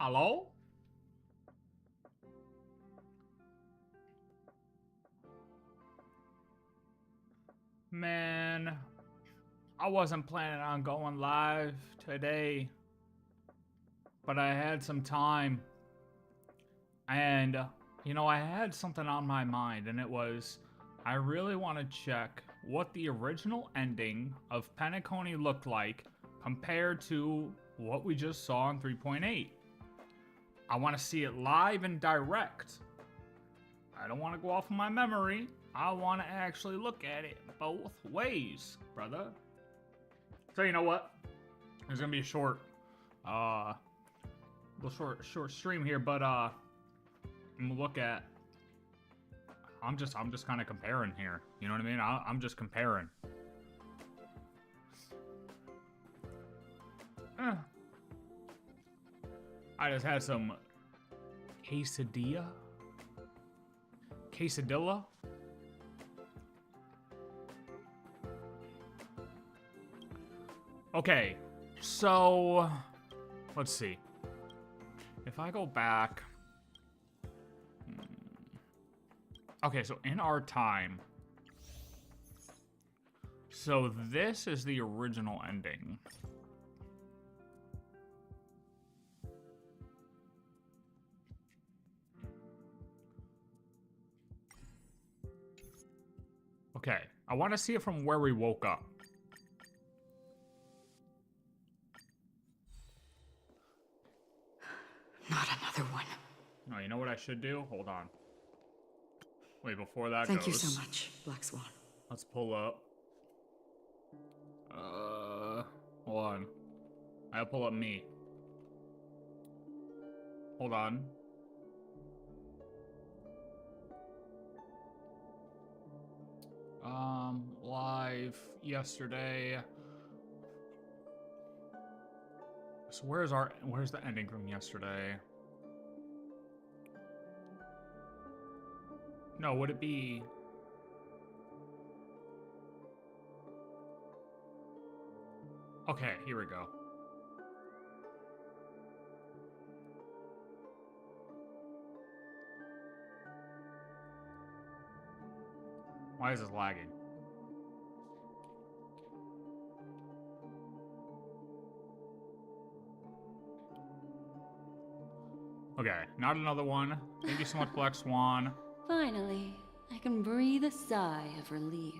Hello? Man, I wasn't planning on going live today, but I had some time. And, you know, I had something on my mind, and it was, I really want to check what the original ending of Penacony looked like compared to what we just saw in 3.8. I want to see it live and direct. I don't want to go off of my memory. I want to actually look at it both ways, brother. So you know what? There's gonna be a short stream here, but I'm gonna look at. I'm just kind of comparing here. You know what I mean? I'm just comparing. I just had some quesadilla. Okay, so let's see. If I go back, okay, so in our time, so this is the original ending. Okay, I want to see it from where we woke up. Not another one. No, you know what I should do? Hold on. Wait, before that Thank you so much, Black Swan. Let's pull up. Hold on. I'll pull up me. Hold on. Live yesterday. So where's the ending from yesterday? No, would it be? Okay, here we go. Why is this lagging? Okay, not another one. Thank you so much, Black Swan. Finally, I can breathe a sigh of relief.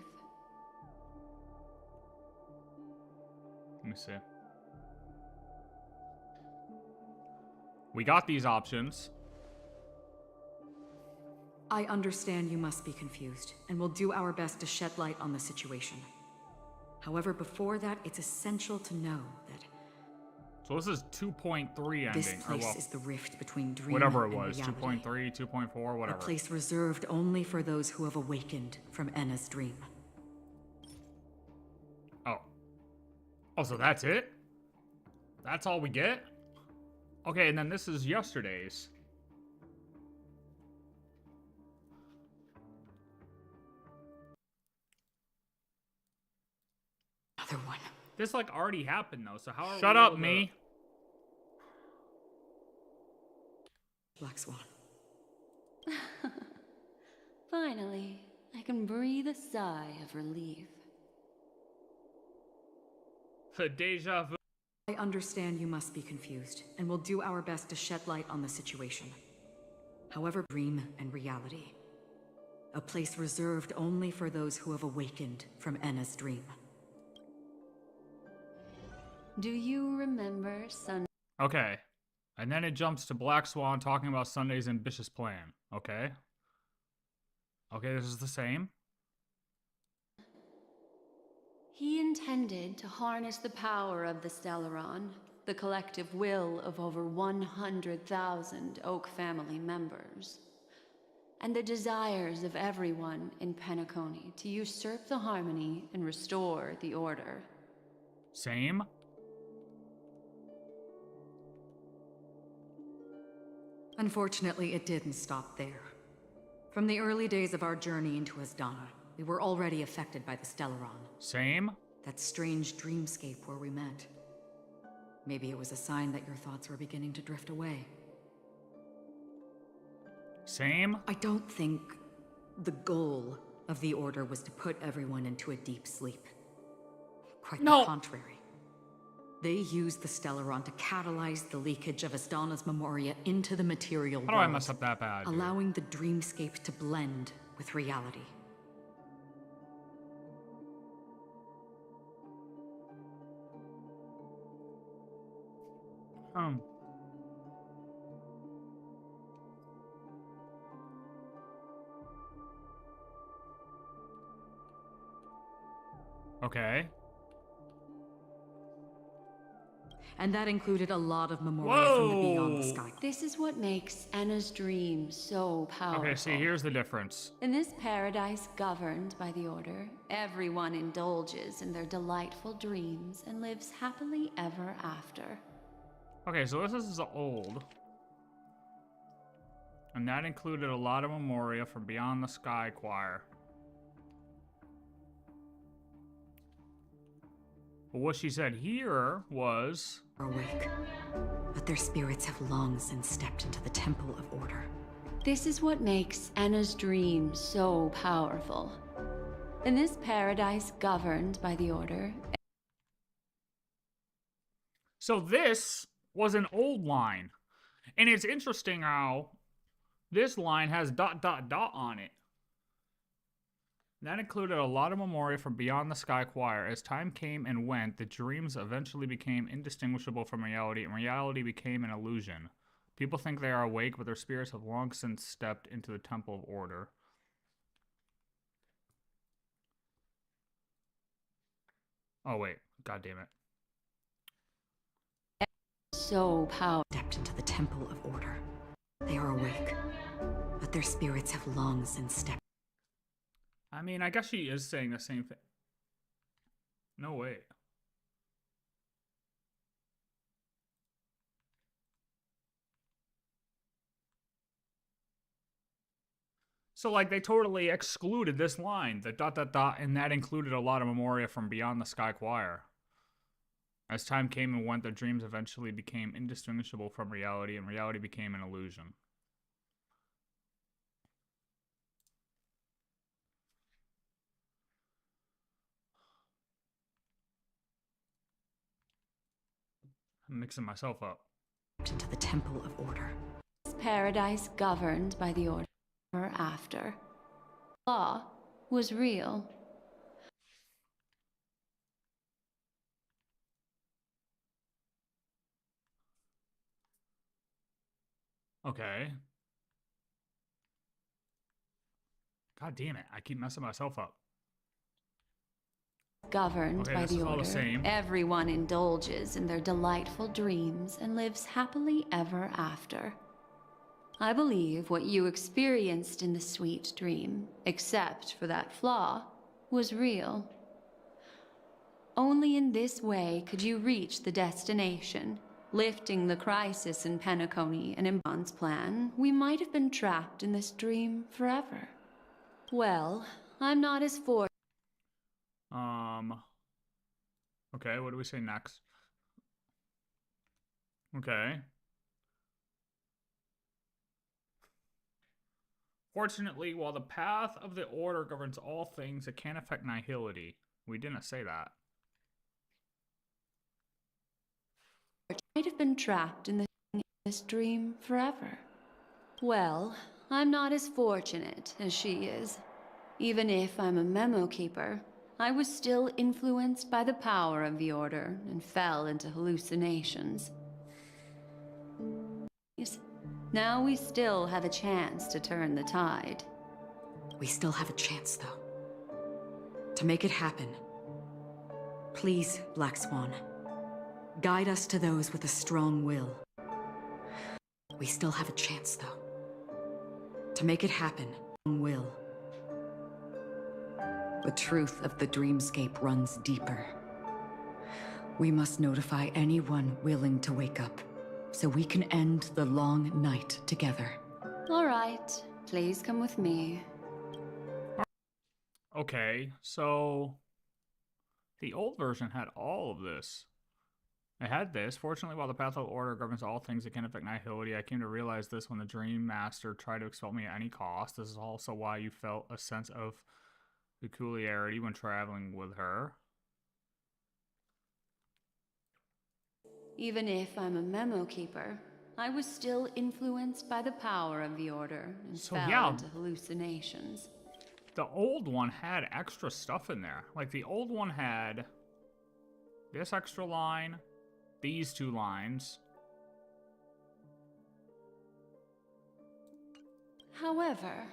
Let me see. We got these options. I understand you must be confused, and we'll do our best to shed light on the situation. However, before that, it's essential to know that So this is 2.3 ending. this place or well, is the rift between dream whatever it and was, reality. 2.3, 2.4, whatever. A place reserved only for those who have awakened from Enna's dream. Oh. Oh, so that's it? That's all we get? Okay, and then this is yesterday's. Another one. This like already happened though, so how are Shut we up, able to- me. Black Swan. Finally, I can breathe a sigh of relief. The deja vu. I understand you must be confused, and we'll do our best to shed light on the situation. However, dream and reality. A place reserved only for those who have awakened from Enna's dream. Do you remember Sunday? Okay. And then it jumps to Black Swan talking about Sunday's ambitious plan. Okay. Okay, this is the same. He intended to harness the power of the Stellaron, the collective will of over 100,000 Oak family members, and the desires of everyone in Penacony to usurp the harmony and restore the order. Same. Unfortunately, it didn't stop there. From the early days of our journey into Asdana, we were already affected by the Stellaron. Same. That strange dreamscape where we met. Maybe it was a sign that your thoughts were beginning to drift away. Same? I don't think the goal of the Order was to put everyone into a deep sleep. Quite the contrary. They used the Stellaron to catalyze the leakage of Astana's Memoria into the material world. How do I mess up that bad, dude? Allowing the dreamscape to blend with reality. Okay. And that included a lot of Memoria from the beyond the sky. This is what makes Anna's dream so powerful. Okay, see, here's the difference. In this paradise governed by the Order, everyone indulges in their delightful dreams and lives happily ever after. Okay, so this is old. And that included a lot of Memoria from Beyond the Sky Choir. But what she said here was... awake, but their spirits have long since stepped into the Temple of Order. This is what makes Anna's dream so powerful. In this paradise governed by the Order... So this was an old line. And it's interesting how this line has ... on it. That included a lot of Memoria from Beyond the Sky Choir. As time came and went, the dreams eventually became indistinguishable from reality, and reality became an illusion. People think they are awake, but their spirits have long since stepped into the Temple of Order. Oh, wait. God damn it. So powerful. Stepped into the Temple of Order. They are awake, but their spirits have long since stepped. I mean, I guess she is saying the same thing. No way. So, like, they totally excluded this line, the ... and that included a lot of Memoria from Beyond the Sky Choir. As time came and went, their dreams eventually became indistinguishable from reality, and reality became an illusion. I'm mixing myself up. Into the Temple of Order. This paradise governed by the Order after. Law was real. Okay. God damn it, I keep messing myself up. Governed by the Order, same. everyone indulges in their delightful dreams and lives happily ever after. I believe what you experienced in the sweet dream, except for that flaw, was real. Only in this way could you reach the destination. Lifting the crisis in Penacony and in Bond's plan, we might have been trapped in this dream forever. Well, I'm not as fortunate. Okay, what do we say next? Okay. Fortunately, while the path of the Order governs all things, it can't affect nihility. We didn't say that. Might have been trapped in this dream forever. Well, I'm not as fortunate as she is. Even if I'm a memo keeper, I was still influenced by the power of the Order and fell into hallucinations. Now we still have a chance to turn the tide. We still have a chance, though. To make it happen, please, Black Swan, guide us to those with a strong will. We still have a chance, though. To make it happen, will. The truth of the dreamscape runs deeper. We must notify anyone willing to wake up, so we can end the long night together. All right, please come with me. Okay, so the old version had all of this. I had this. Fortunately, while the path of order governs all things that can affect nihility, I came to realize this when the Dream Master tried to expel me at any cost. This is also why you felt a sense of peculiarity when traveling with her. Even if I'm a memo keeper, I was still influenced by the power of the Order and fell into hallucinations. The old one had extra stuff in there. Like, the old one had this extra line, these 2 lines. However,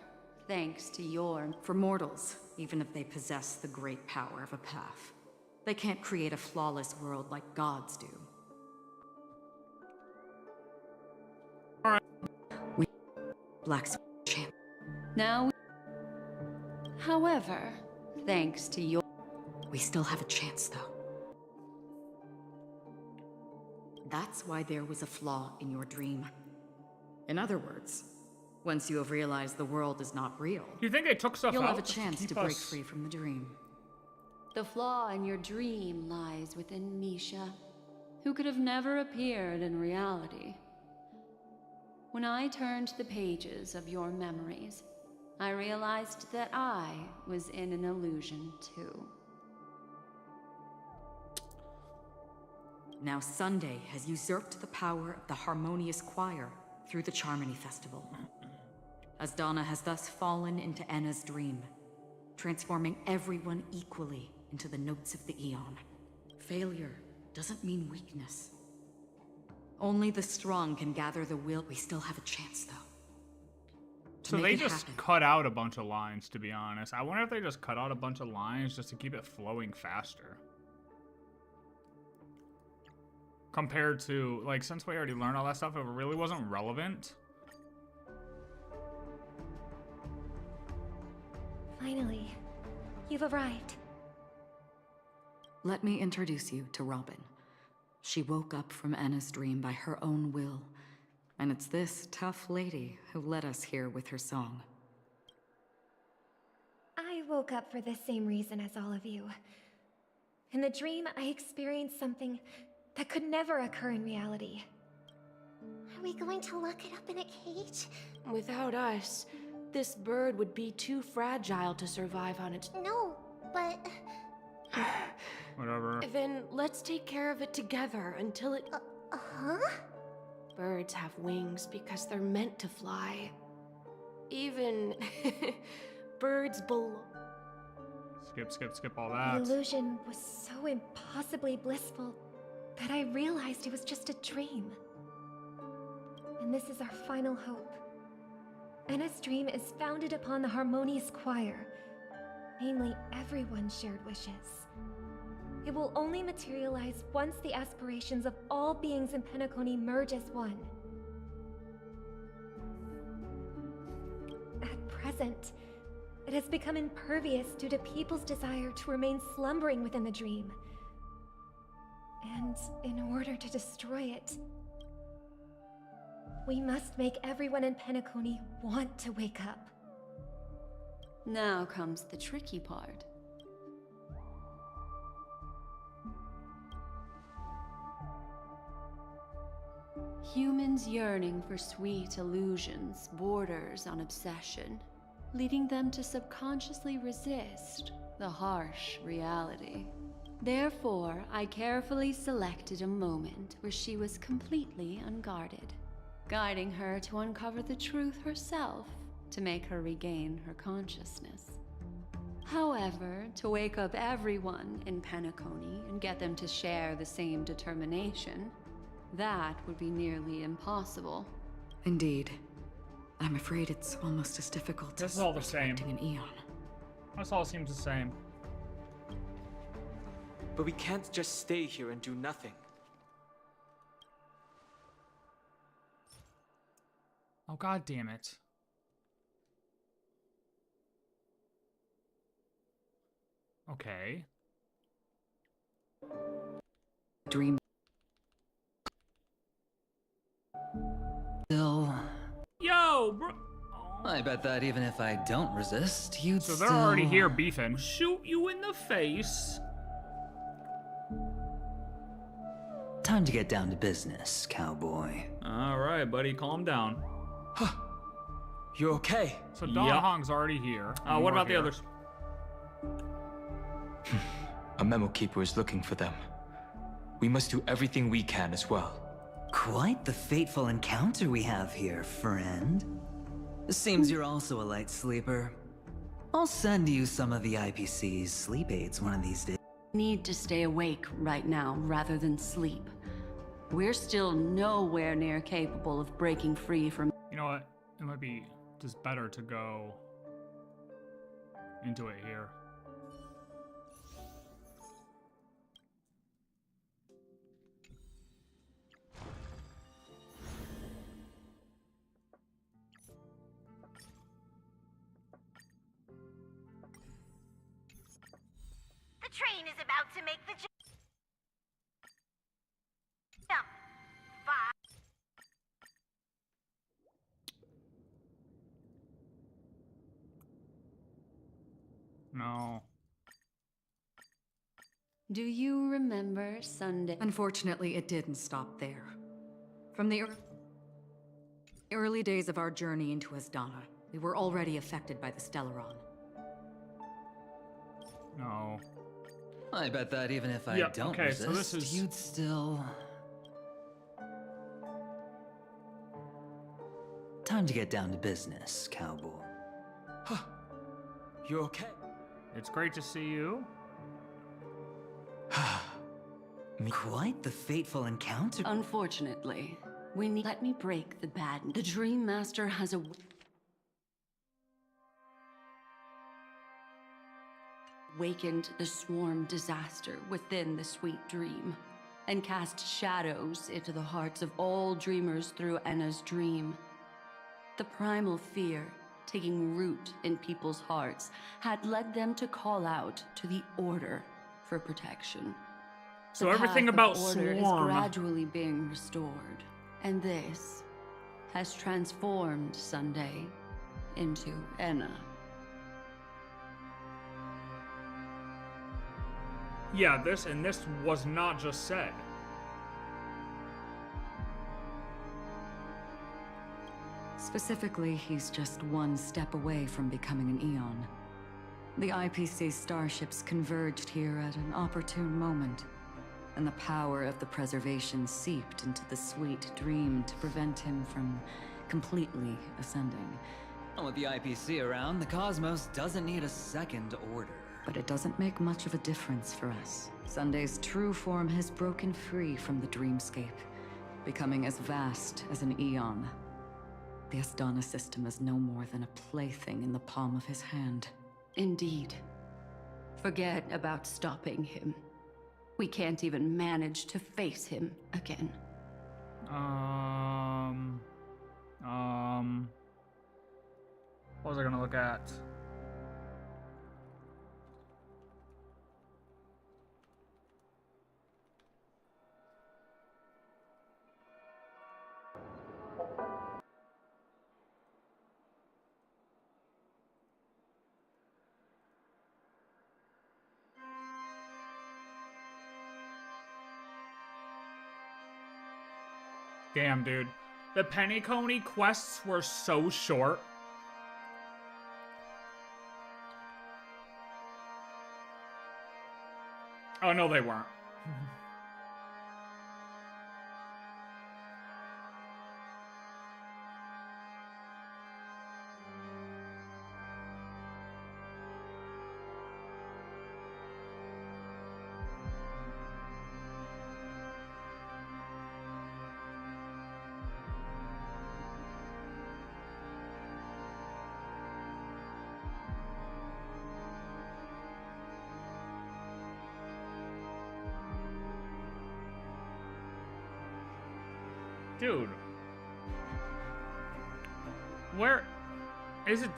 thanks to your... For mortals, even if they possess the great power of a path, they can't create a flawless world like gods do. Alright. We... Blacksmith champ. Now... However, thanks to your... We still have a chance, though. That's why there was a flaw in your dream. In other words, once you have realized the world is not real, You think they took stuff you'll out have a chance keep to break us- free from the dream. The flaw in your dream lies within Misha, who could have never appeared in reality. When I turned the pages of your memories, I realized that I was in an illusion too. Now Sunday has usurped the power of the Harmonious Choir through the Charmony Festival. Asdana has thus fallen into Enna's dream, transforming everyone equally into the notes of the Eon. Failure doesn't mean weakness. Only the strong can gather the will. We still have a chance, though. So they just cut out a bunch of lines, to be honest. I wonder if they just cut out a bunch of lines just to keep it flowing faster. Compared to, like, since we already learned all that stuff, it really wasn't relevant. Finally, you've arrived. Let me introduce you to Robin. She woke up from Enna's dream by her own will. And it's this tough lady who led us here with her song. I woke up for the same reason as all of you. In the dream, I experienced something that could never occur in reality. Are we going to lock it up in a cage? Without us, this bird would be too fragile to survive on its... No, but... Whatever. Then let's take care of it together until it... huh? Birds have wings because they're meant to fly. Even... birds Skip all The that. illusion was so impossibly blissful that I realized it was just a dream. And this is our final hope. Enna's dream is founded upon the Harmonious Choir, namely everyone's shared wishes. It will only materialize once the aspirations of all beings in Penacony merge as one. At present, it has become impervious due to people's desire to remain slumbering within the dream. And in order to destroy it, we must make everyone in Penacony want to wake up. Now comes the tricky part. Humans yearning for sweet illusions borders on obsession, leading them to subconsciously resist the harsh reality. Therefore, I carefully selected a moment where she was completely unguarded, guiding her to uncover the truth herself to make her regain her consciousness. However, to wake up everyone in Penacony and get them to share the same determination, that would be nearly impossible. Indeed. I'm afraid it's almost as difficult This as is all the same. resurrecting an Eon. This all seems the same. But we can't just stay here and do nothing. Oh, god damn it. Okay. Dream. Still, Yo, bro. I bet that even if I don't resist, you'd So still... they're already here beefing. Shoot you in the face. Time to get down to business, cowboy. Alright, buddy, calm down. You're okay. So Don Hong's already here. What about the others? A memo keeper is looking for them. We must do everything we can as well. Quite the fateful encounter we have here, friend. Seems you're also a light sleeper. I'll send you some of the IPC's sleep aids one of these days. Need to stay awake right now rather than sleep. We're still nowhere near capable of breaking free from... You know what? It might be just better to go into it here. The train is about to make the jump. 5. No. Do you remember Sunday? Unfortunately, it didn't stop there. From the early days of our journey into Asdana, we were already affected by the Stellaron. No. I bet that even if I don't resist, so this is... you'd still... Time to get down to business, cowboy. You're okay. It's great to see you. Quite the fateful encounter. Unfortunately, we need... Let me break the bad... The Dream Master has awakened the swarm disaster within the sweet dream, and cast shadows into the hearts of all dreamers through Enna's dream. The primal fear taking root in people's hearts had led them to call out to the Order for protection. So The everything path about of order Swarm... is gradually being restored, and this has transformed Sunday into Enna. Yeah, this was not just said. Specifically, he's just one step away from becoming an Eon. The IPC starships converged here at an opportune moment, and the power of the preservation seeped into the sweet dream to prevent him from completely ascending. With the IPC around, the cosmos doesn't need a second order. But it doesn't make much of a difference for us. Sunday's true form has broken free from the dreamscape, becoming as vast as an Eon. The Asdana system is no more than a plaything in the palm of his hand. Indeed. Forget about stopping him. We can't even manage to face him again. What was I gonna look at? Damn, dude. The Penacony quests were so short. Oh, no, they weren't. Dude. Where is it?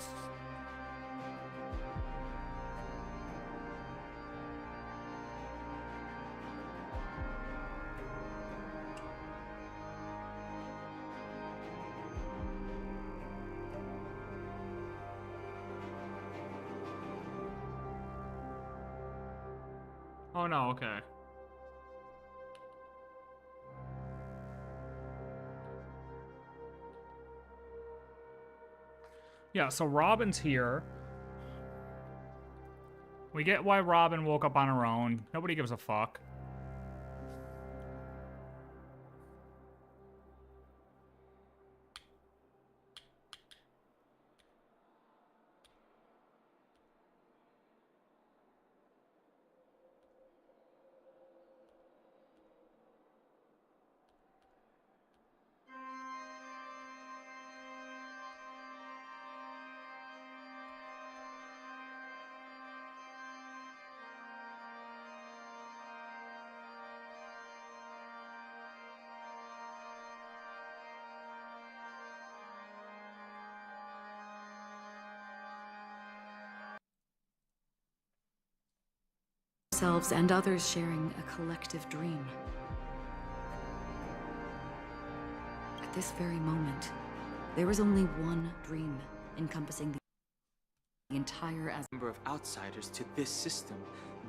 Oh no, okay. Yeah, so Robin's here. We get why Robin woke up on her own. Nobody gives a fuck. Ourselves and others sharing a collective dream. At this very moment, there is only one dream encompassing the entire as Number of outsiders to this system,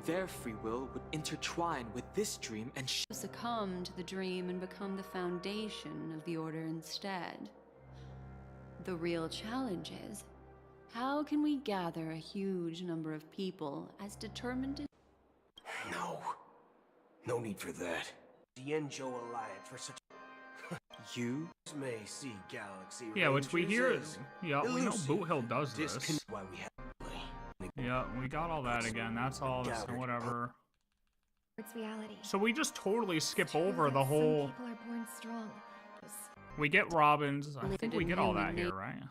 their free will would intertwine with this dream and Succumb to the dream and become the foundation of the Order instead. The real challenge is, how can we gather a huge number of people as determined as No need for that. The Enjo Alliance for such you may see galaxy. Yeah, which we hear. Rangers Yeah, we know elusive, Boot Hill does this. why we have. Yeah, we got all that again. That's all. That's whatever. It's reality. So we just totally skip True over that the whole. Some people are born strong. We get Robin's. I think Limited we get all that human here, right?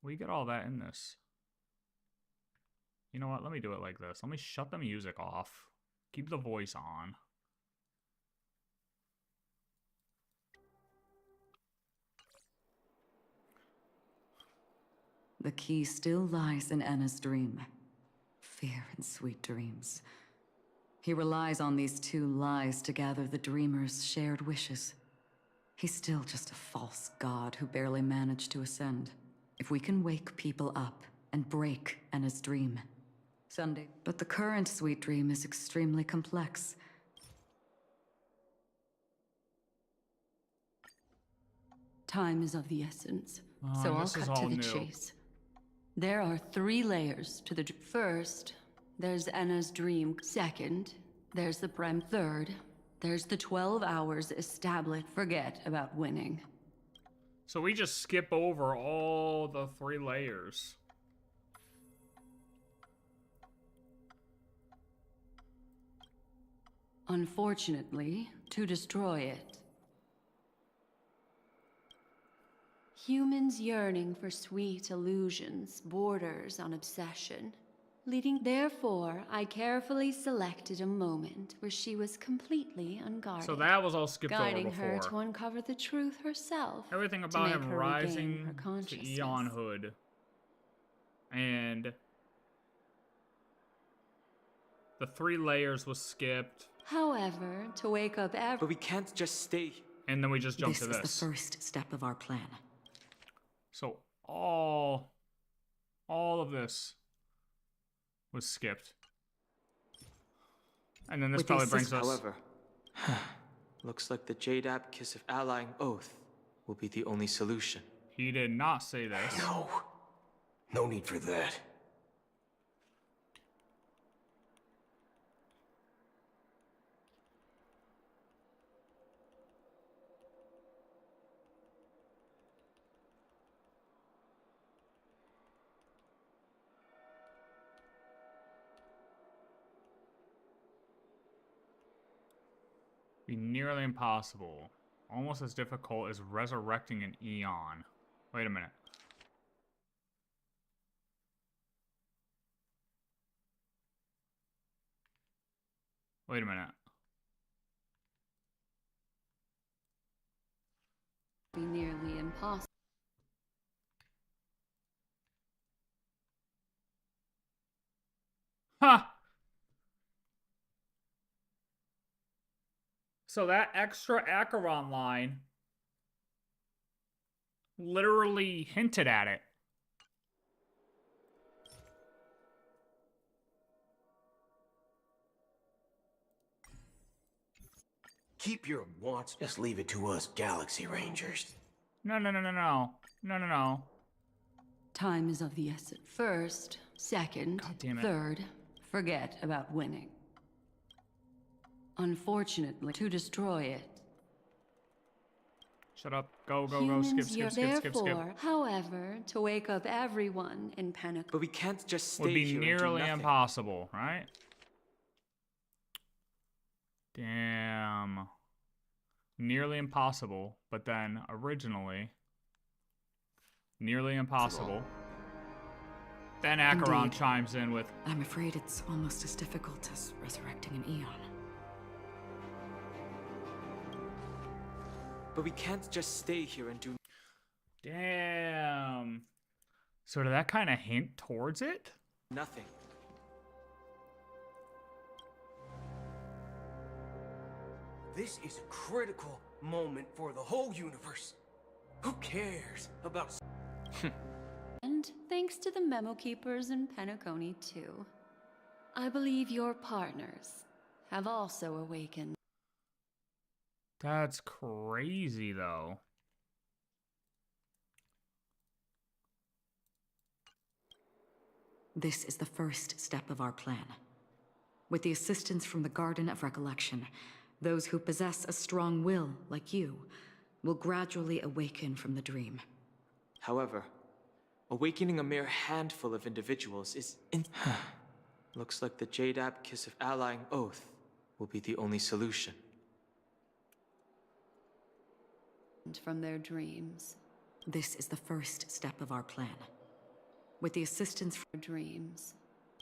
We get all that in this. You know what? Let me do it like this. Let me shut the music off. Keep the voice on. the key still lies in Anna's dream. Fear and sweet dreams. He relies on these two lies to gather the dreamer's shared wishes. He's still just a false god who barely managed to ascend. If we can wake people up and break Anna's dream. Sunday. But the current sweet dream is extremely complex. Time is of the essence, Oh, so I'll this is cut to all the new. chase. There are 3 layers to the First, there's Anna's dream. Second, there's the Prem. Third, there's the 12 hours established. Forget about winning. So we just skip over all the 3 layers. Unfortunately, to destroy it. Humans yearning for sweet illusions borders on obsession. Therefore, I carefully selected a moment where she was completely unguarded. So that was all skipped over guiding before. her to uncover the truth herself. Everything to about make him her regain rising her to consciousness. Eon Hood. And the 3 layers was skipped. However, to wake up But we can't just stay. And then we just jump This to is this. the first step of our plan. So all of this was skipped. And then this With probably the brings us... However, looks like the Jade Abacus of Allying Oath will be the only solution. He did not say this. No. No need for that. Be nearly impossible. Almost as difficult as resurrecting an Eon. Wait a minute. Wait a minute. Be nearly impossible. Huh! So that extra Acheron line literally hinted at it. Keep your wants. Just leave it to us, Galaxy Rangers. No. Time is of the essence. First, second, God damn it. third, forget about winning. Unfortunately, to destroy it. Shut up. Go, go, go. Humans, Skip, you're skip, skip, skip, skip. therefore, however, to wake up everyone in Penacony. But we can't just stay Would be here and do nearly nothing. impossible, right? Damn. Nearly impossible, but then originally nearly impossible. Then Acheron Indeed. chimes in with, I'm afraid it's almost as difficult as resurrecting an Eon. But we can't just stay here and do damn. So did that kind of hint towards it? nothing. This is a critical moment for the whole universe. Who cares about... And thanks to the memo keepers in Penacony, too. I believe your partners have also awakened. That's crazy, though. This is the first step of our plan. With the assistance from the Garden of Recollection, those who possess a strong will, like you, will gradually awaken from the dream. However, awakening a mere handful of individuals is looks like the Jade Abacus of Allying Oath will be the only solution. From their dreams. This is the first step of our plan. With the assistance from Dreams.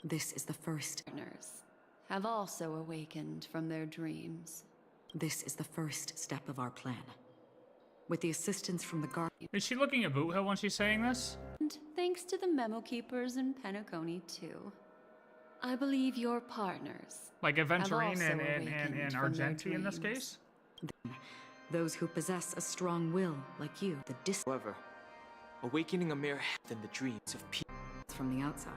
this is the first. Partners have also awakened from their dreams. This is the first step of our plan. With the assistance from the Garden. Is she looking at Boot Hill when she's saying this? And thanks to the memo keepers in Penacony, too. I believe your partners. Like Aventurine also and awakened from their Argenti in this dreams. case? Those who possess a strong will, like you, the distance However, awakening a mere hand in the dreams of people. from the outside,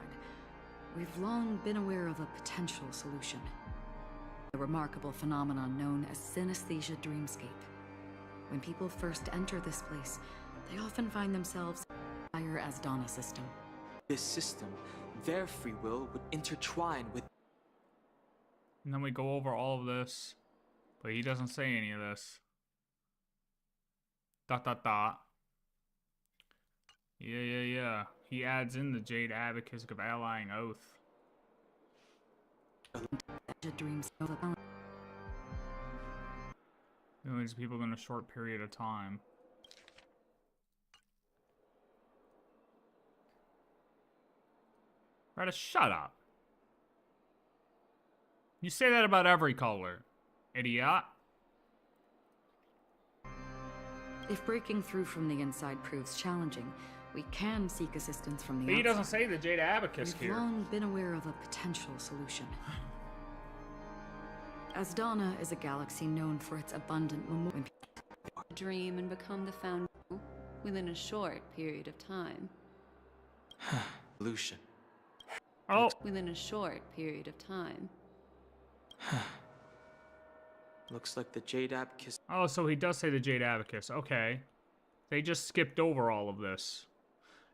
we've long been aware of a potential solution. A remarkable phenomenon known as synesthesia dreamscape. When people first enter this place, they often find themselves in the entire Asdana system. This system, their free will would intertwine with. And then we go over all of this, but he doesn't say any of this. Dot, dot, dot. Yeah. He adds in the Jade Abacus of Allying Oath. Dreams Millions of people in a short period of time. Retta, shut up. You say that about every color, idiot. If breaking through from the inside proves challenging, we can seek assistance from the But he outside. doesn't say the Jade Abacus We've here. long been aware of a potential solution. Asdana is a galaxy known for its abundant memorial. Dream and become the founder within a short period of time. Solution. Oh, Within a short period of time. Looks like the Jade Abacus. oh, so he does say the Jade Abacus. Okay. They just skipped over all of this.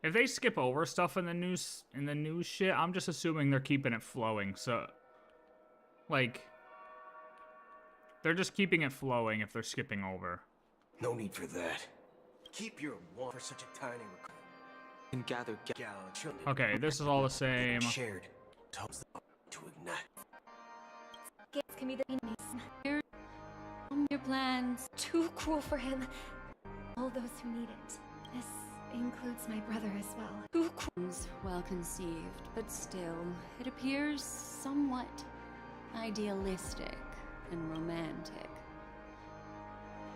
If they skip over stuff in the news shit, I'm just assuming they're keeping it flowing. So, like, they're just keeping it flowing if they're skipping over. No need for that. Keep your one for such a tiny Can gather galaxy. Okay, this is all the same. Shared. Tells them to ignite. Gates can be the enemies. Your plans. Too cruel for him. All those who need it. This includes my brother as well. Two queens, well conceived, but still, it appears somewhat idealistic and romantic.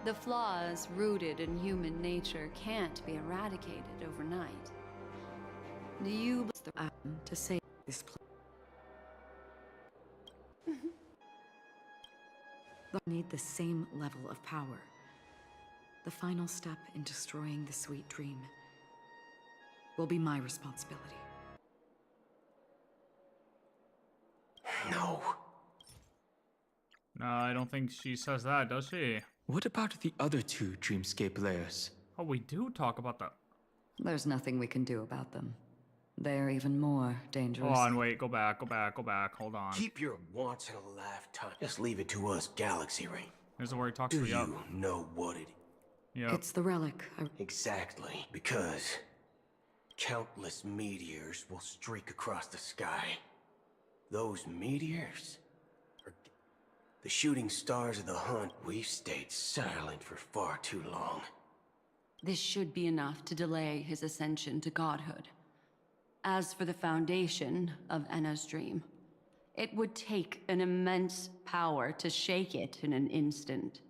The flaws rooted in human nature can't be eradicated overnight. Do you To save this place. Need the same level of power. The final step in destroying the sweet dream will be my responsibility. No. No, I don't think she says that, does she? What about the other two dreamscape layers? Oh, we do talk about the... There's nothing we can do about them. They're even more dangerous. Hold on, wait, go back, hold on. Keep your once in a lifetime. Just leave it to us, Galaxy Ring. This is where he talks Do to you know what it? Yep. It's the relic. Exactly, because countless meteors will streak across the sky. Those meteors are the shooting stars of the hunt. We've stayed silent for far too long. This should be enough to delay his ascension to godhood. As for the foundation of Enna's dream, it would take an immense power to shake it in an instant.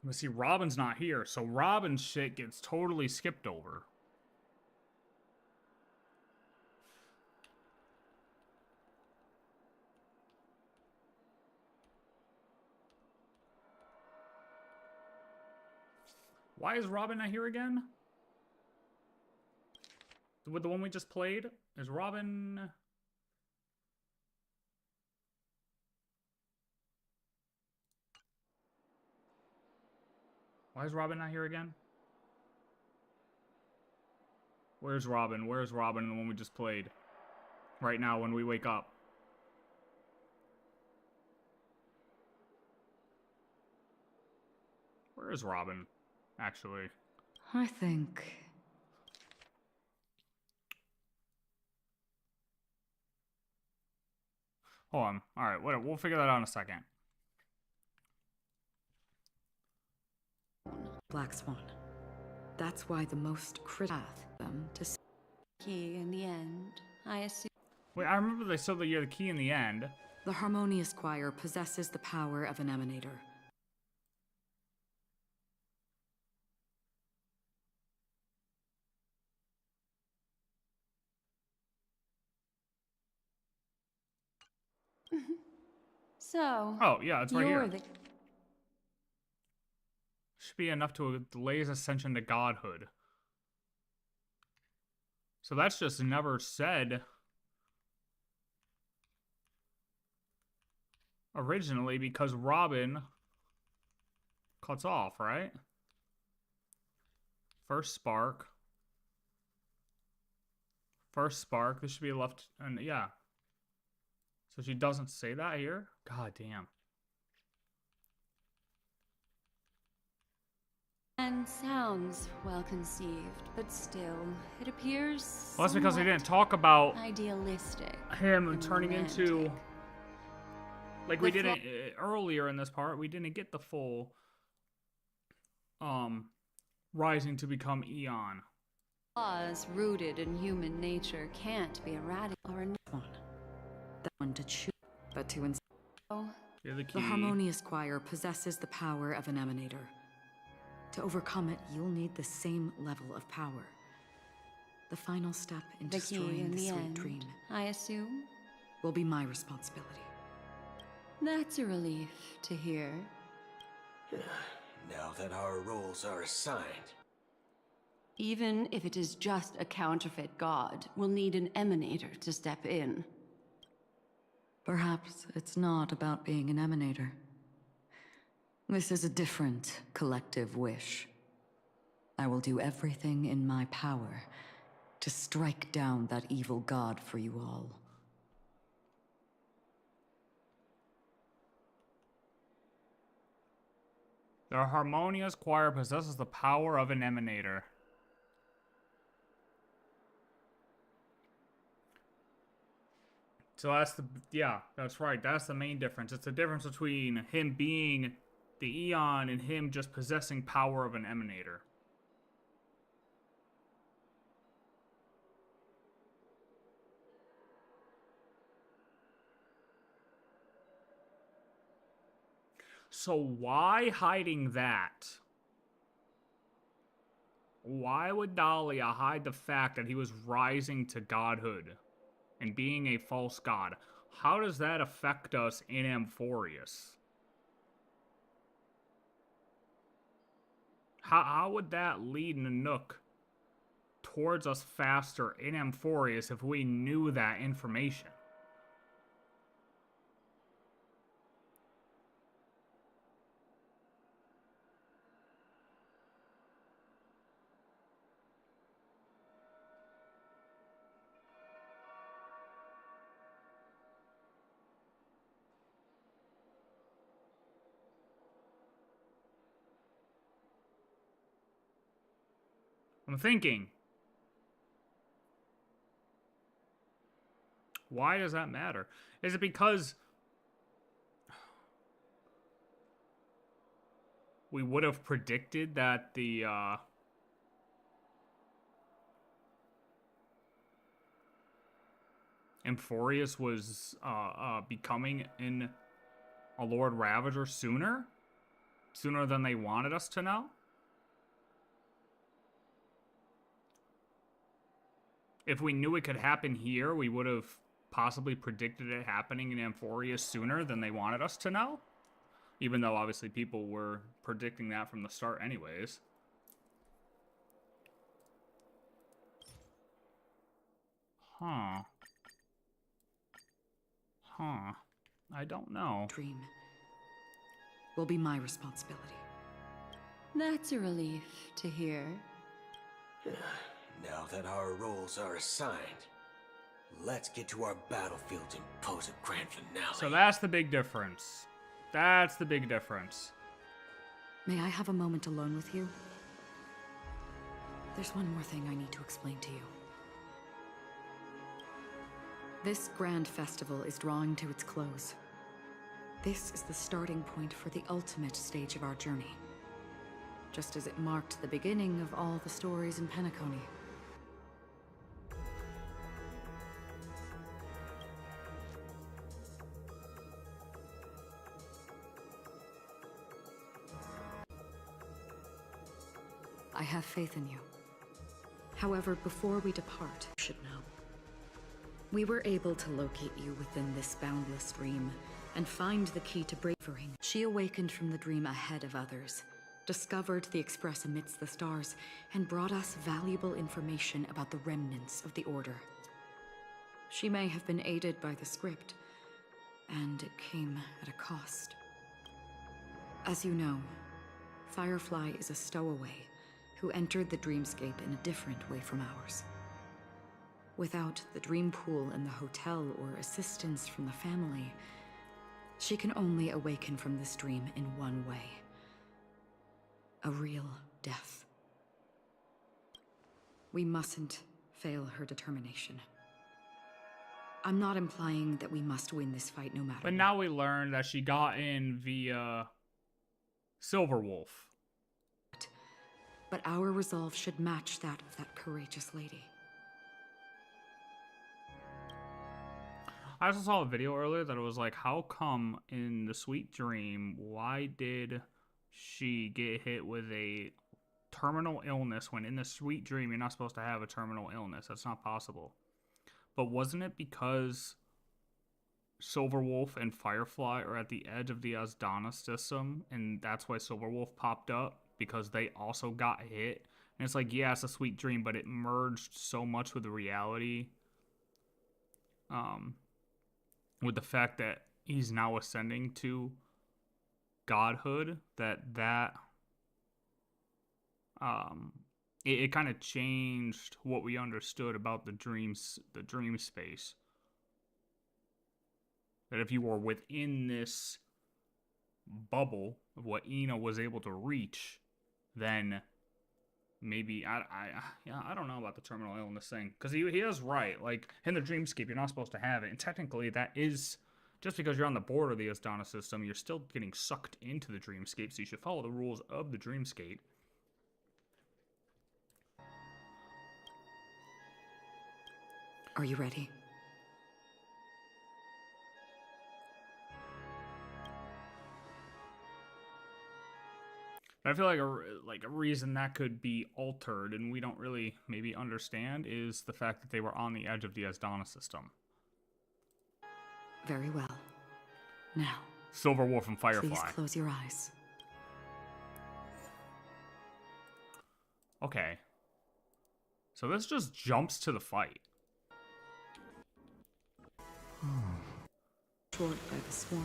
But see, Robin's not here, so Robin's shit gets totally skipped over. Why is Robin not here again? With the one we just played? Is Robin... Why is Robin not here again? Where's Robin? Where's Robin, the one we just played? Right now, when we wake up. Where is Robin, actually? I think... Hold on. Alright, we'll figure that out in a second. Black Swan. That's why the most critical them to see. Key in the end, I assume. Wait, I remember they said that you're the key in the end. The Harmonious Choir possesses the power of an emanator. So. Oh, yeah, it's right here. You're the. Should be enough to delay his ascension to godhood. So that's just never said originally because Robin cuts off, right? First spark. This should be left, and yeah. So she doesn't say that here? God damn. And sounds well conceived, but still, it appears. Well, that's because they somewhat didn't talk about idealistic. him and turning into. romantic. Like we didn't earlier in this part, we didn't get the full rising to become Eon. Laws rooted in human nature can't be eradicated or That one to choose, but to instead. You're the key. The Harmonious Choir possesses the power of an emanator. To overcome it, you'll need the same level of power. The final step in the key destroying in the the sweet end, dream I assume. will be my responsibility. That's a relief to hear. Now that our roles are assigned. Even if it is just a counterfeit god, we'll need an emanator to step in. Perhaps it's not about being an emanator. This is a different collective wish. I will do everything in my power to strike down that evil god for you all. The Harmonious Choir possesses the power of an emanator. So that's the, yeah, that's right. That's the main difference. It's the difference between him being the Eon and him just possessing power of an emanator. So why hiding that? Why would Dahlia hide the fact that he was rising to godhood and being a false god? How does that affect us in Amphorius? How would that lead Nanook towards us faster in Amphorius if we knew that information. I'm thinking, why does that matter? Is it because we would have predicted that the Amphorius was becoming in a Lord Ravager sooner than they wanted us to know? If we knew it could happen here, we would have possibly predicted it happening in Amphorius sooner than they wanted us to know. Even though, obviously, people were predicting that from the start anyways. Huh. I don't know. Dream will be my responsibility. That's a relief to hear. Now that our roles are assigned, let's get to our battlefield and pose a grand finale. So that's the big difference. That's the big difference. May I have a moment alone with you? There's one more thing I need to explain to you. This grand festival is drawing to its close. This is the starting point for the ultimate stage of our journey. Just as it marked the beginning of all the stories in Penacony. I have faith in you. However, before we depart, you should know. We were able to locate you within this boundless dream and find the key to breakthrough. She awakened from the dream ahead of others, discovered the Express amidst the stars, and brought us valuable information about the remnants of the Order. She may have been aided by the script, and it came at a cost. As you know, Firefly is a stowaway who entered the dreamscape in a different way from ours. Without the dream pool in the hotel or assistance from the family, she can only awaken from this dream in one way. A real death. We mustn't fail her determination. I'm not implying that we must win this fight no matter But now we learn that she got in via Silverwolf. But our resolve should match that of that courageous lady. I also saw a video earlier that it was like, how come in the Sweet Dream, why did she get hit with a terminal illness when in the Sweet Dream you're not supposed to have a terminal illness? That's not possible. But wasn't it because Silverwolf and Firefly are at the edge of the Asdana system, and that's why Silverwolf popped up? Because they also got hit? And it's like, yeah, it's a Sweet Dream, but it merged so much with the reality. With the fact that he's now ascending to godhood, it kind of changed what we understood about the dream space. That if you were within this bubble of what Ina was able to reach, then maybe I don't know about the terminal illness thing, because he is right. Like, in the dreamscape you're not supposed to have it, and technically that is, just because you're on the border of the Asdana system, you're still getting sucked into the dreamscape, so you should follow the rules of the dreamscape. Are you ready? I feel like a reason that could be altered, and we don't really maybe understand, is the fact that they were on the edge of the Asdana system. Very well. Now, Silverwolf and Firefly. please close your eyes. Okay. So this just jumps to the fight. Short by the swan,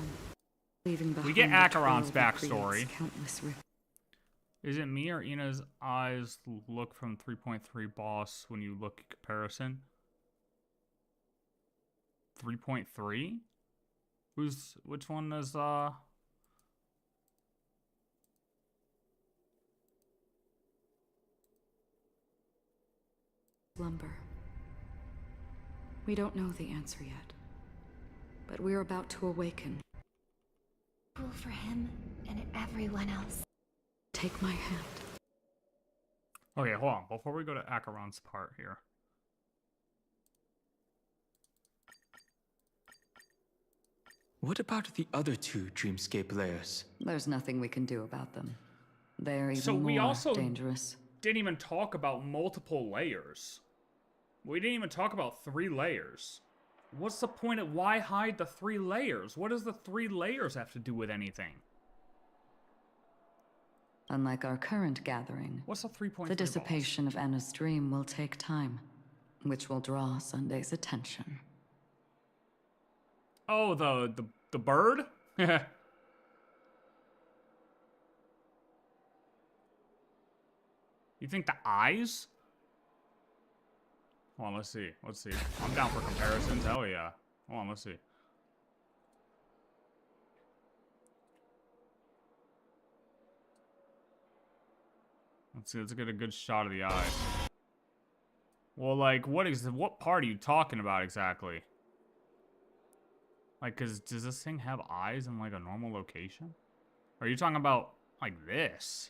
leaving behind We get the Acheron's trail that creates backstory. countless rifts. Is it me or Ina's eyes look from 3.3 boss when you look at comparison? 3.3? Which one is, Lumber. We don't know the answer yet, but we're about to awaken. Rule for him and everyone else. Take my hand. Okay, hold on. Before we go to Acheron's part here. What about the other two dreamscape layers? There's nothing we can do about them. They're even So we more also dangerous. didn't even talk about multiple layers. We didn't even talk about 3 layers. What's the point of why hide the 3 layers? What does the 3 layers have to do with anything? Unlike our current gathering, What's the 3.3 the dissipation of Anna's dream will take time, which will draw Sunday's attention. Oh, the bird? You think the eyes? Hold on, let's see. Let's see. I'm down for comparisons. Hell yeah. Hold on, let's see. Let's see. Let's get a good shot of the eyes. Well, like, what part are you talking about exactly? Like, does this thing have eyes in, like, a normal location? Or are you talking about, like, this?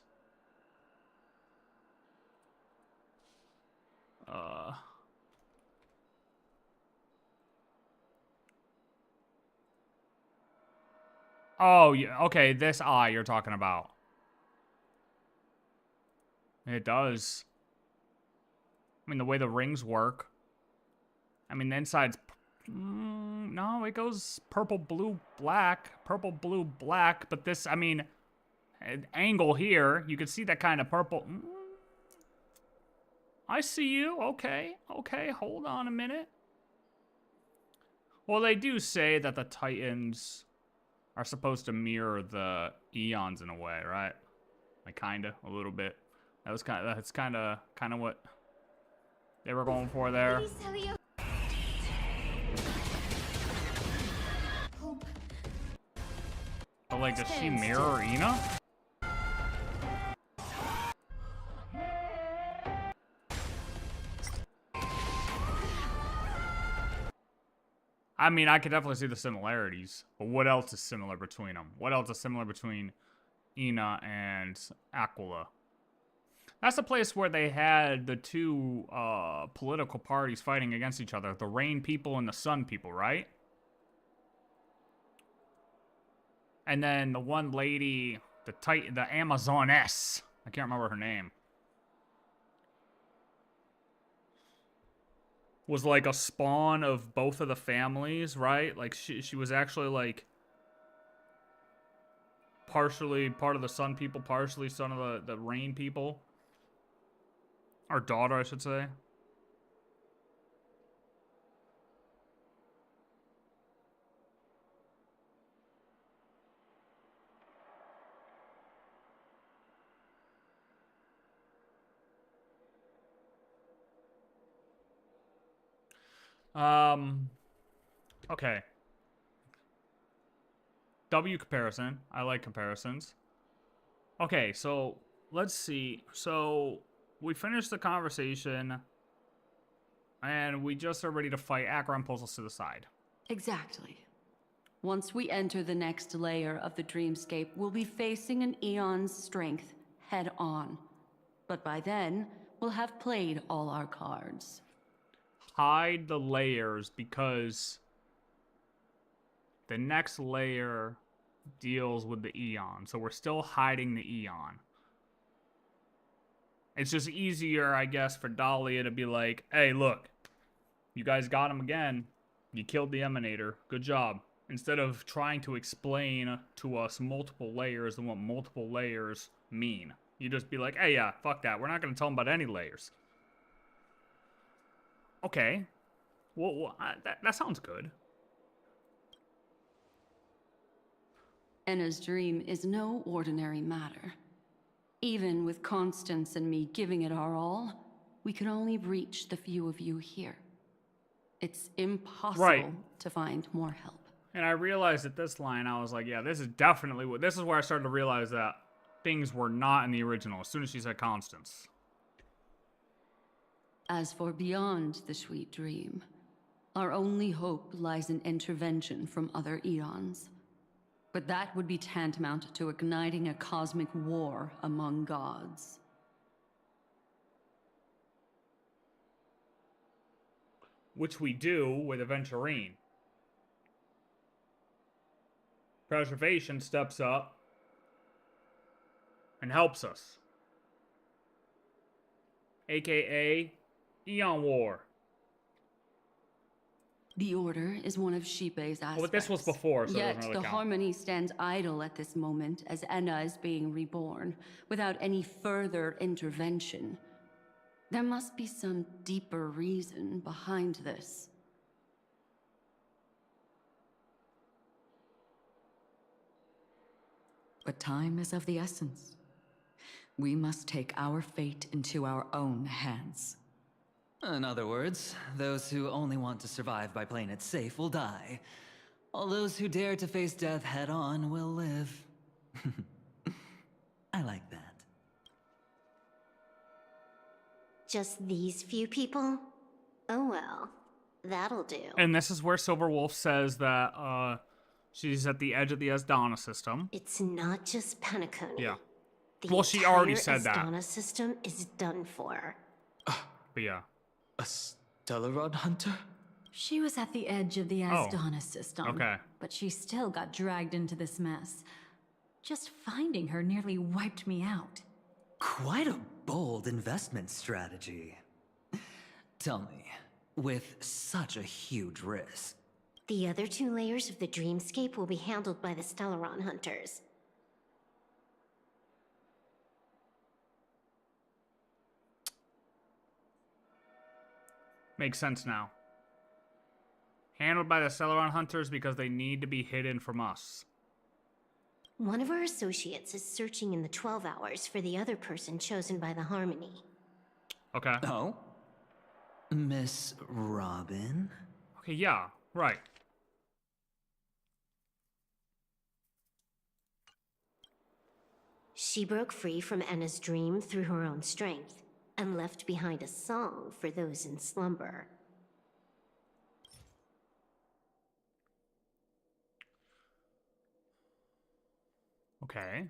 Oh, yeah, okay, this eye you're talking about. It does. I mean, the way the rings work. I mean, the inside's... no, it goes purple, blue, black. Purple, blue, black. But this, I mean, angle here, you can see that kind of purple. I see you. Okay, okay, hold on a minute. Well, they do say that the Titans are supposed to mirror the Eons in a way, right? Like, kinda, a little bit. That's kind of what they were going for there. But, like, does she mirror Ina? I mean, I could definitely see the similarities, but what else is similar between them? What else is similar between Ina and Aquila? That's the place where they had the 2 political parties fighting against each other. The Rain people and the Sun people, right? And then the one lady, the Amazoness. I can't remember her name. Was like a spawn of both of the families, right? Like she was actually like partially part of the Sun people, partially son of the Rain people. Or daughter, I should say. Okay. W comparison. I like comparisons. Okay, so let's see. So we finished the conversation, and we just are ready to fight. Acheron pulls us to the side. Exactly. Once we enter the next layer of the dreamscape, we'll be facing an Eon's strength head on. But by then, we'll have played all our cards. Hide the layers because the next layer deals with the Eon. So we're still hiding the Eon. It's just easier, I guess, for Dahlia to be like, hey, look, you guys got him again. You killed the Emanator. Good job. Instead of trying to explain to us multiple layers and what multiple layers mean. You just be like, hey, yeah, fuck that. We're not going to tell them about any layers. Okay. Well, that sounds good. Enna's dream is no ordinary matter. Even with Constance and me giving it our all, we could only reach the few of you here. It's impossible to find more help. And I realized at this line, I was like, yeah, this is definitely what... This is where I started to realize that things were not in the original, as soon as she said Constance. As for beyond the sweet dream, our only hope lies in intervention from other eons. But that would be tantamount to igniting a cosmic war among gods. Which we do with Aventurine. Preservation steps up and helps us. AKA Eon War. The Order is one of Xipe's aspects. Well, but this was before, so it Yet doesn't really the count. Harmony stands idle at this moment as Enna is being reborn, without any further intervention. There must be some deeper reason behind this. But time is of the essence. We must take our fate into our own hands. In other words, those who only want to survive by playing it safe will die. All those who dare to face death head-on will live. I like that. Just these few people? Oh well, that'll do. And this is where Silverwolf says that she's at the edge of the Asdana system. It's not just Penacony. Yeah. The Well, she already entire said that. Asdana system is done for. But yeah. A Stellaron hunter? She was at the edge of the Asdana system. Okay. But she still got dragged into this mess. Just finding her nearly wiped me out. Quite a bold investment strategy. Tell me, with such a huge risk. The other two layers of the dreamscape will be handled by the Stellaron hunters. Makes sense now. Handled by the Stellaron hunters because they need to be hidden from us. One of our associates is searching in the 12 hours for the other person chosen by the Harmony. Okay. Oh? Miss Robin? Okay, yeah, right. She broke free from Enna's dream through her own strength, and left behind a song for those in slumber. Okay.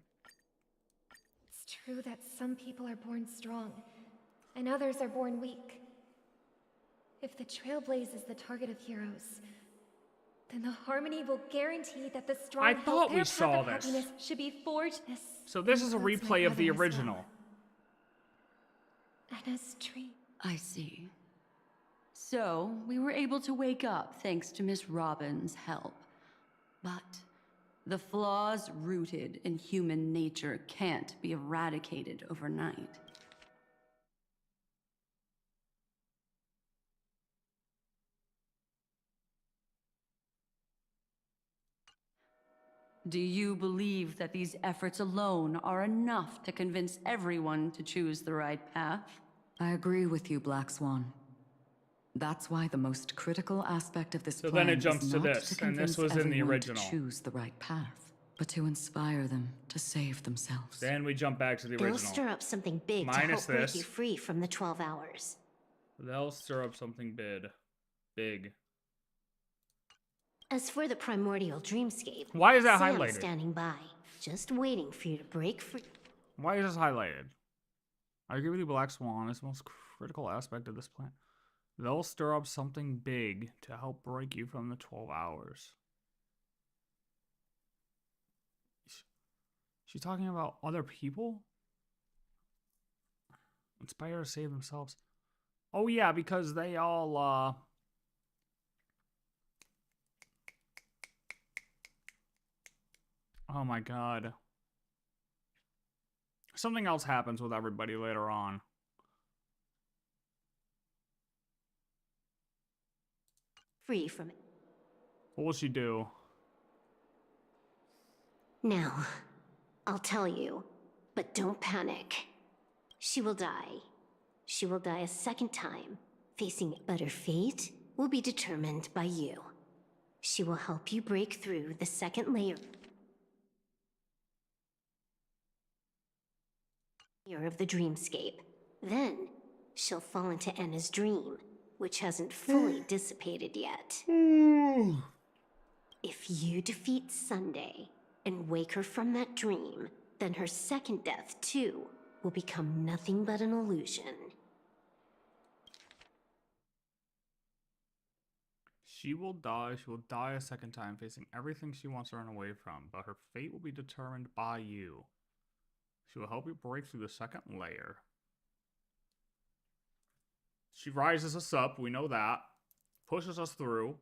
It's true that some people are born strong, and others are born weak. If the trailblaze is the target of heroes, then the Harmony will guarantee that the strong I thought we their saw path of this. happiness should be forged. So this is a includes my replay of the brother as original. well. Enna's dream. I see. So, we were able to wake up thanks to Miss Robin's help. But the flaws rooted in human nature can't be eradicated overnight. Do you believe that these efforts alone are enough to convince everyone to choose the right path? I agree with you, Black Swan. That's why the most critical aspect of this So plan then it jumps is to not this, to and this convince was in the everyone original. to choose the right path, but to inspire them to save themselves. Then we jump back to the They'll original. stir up something big Minus to help break this. you free from the 12 hours. They'll stir up something big. As for the primordial dreamscape, Why is that Sam's highlighted? standing by, just waiting for you to break free. Why is this highlighted? I agree with you, Black Swan is the most critical aspect of this plan. They'll stir up something big to help break you from the 12 hours. She's talking about other people? Inspire to save themselves. Oh yeah, because they all, oh my god. Something else happens with everybody later on. free from it. What will she do? Now, I'll tell you, but don't panic. She will die. She will die a second time, facing it, but her fate will be determined by you. She will help you break through the second layer of the dreamscape. Then, she'll fall into Anna's dream, which hasn't fully dissipated yet. If you defeat Sunday and wake her from that dream, then her second death, too, will become nothing but an illusion. She will die. She will die a second time, facing everything she wants to run away from, but her fate will be determined by you. She will help you break through the second layer. She rises us up, we know that. Pushes us through.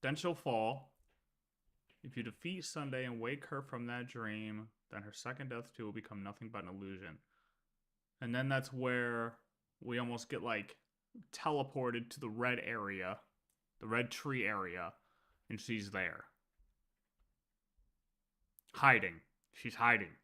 Then she'll fall. If you defeat Sunday and wake her from that dream, then her second death too will become nothing but an illusion. And then that's where we almost get like teleported to the red area. The red tree area, and she's there. Hiding. She's hiding.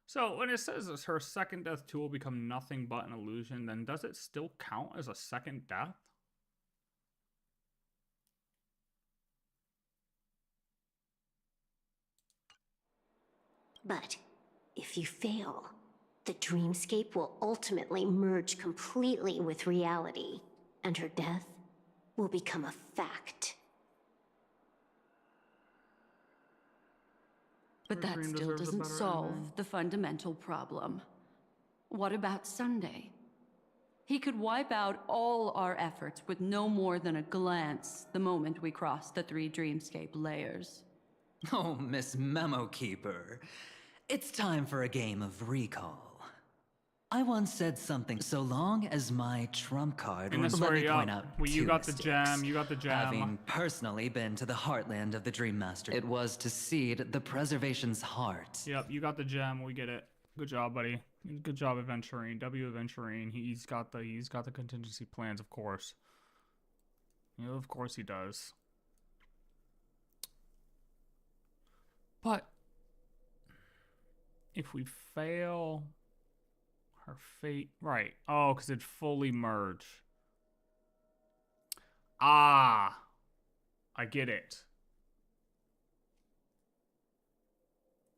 So when it says that her second death too will become nothing but an illusion, then does it still count as a second death? But if you fail, the dreamscape will ultimately merge completely with reality, and her death will become a fact. But that still doesn't solve the fundamental problem. What about Sunday? He could wipe out all our efforts with no more than a glance the moment we cross the 3 dreamscape layers. Oh, Miss Memo Keeper. It's time for a game of recall. I once said something, so long as my trump card In the let story, me point out well, you two got the mistakes. gem, you got the gem. Having personally been to the heartland of the Dream Master, it was to seed the preservation's heart. Yep, you got the gem. We get it. Good job, buddy. Good job, Adventurine. Adventurine. He's got the contingency plans, of course. You know, of course he does. But if we fail, her fate, right? Oh, because it fully merge. Ah, I get it.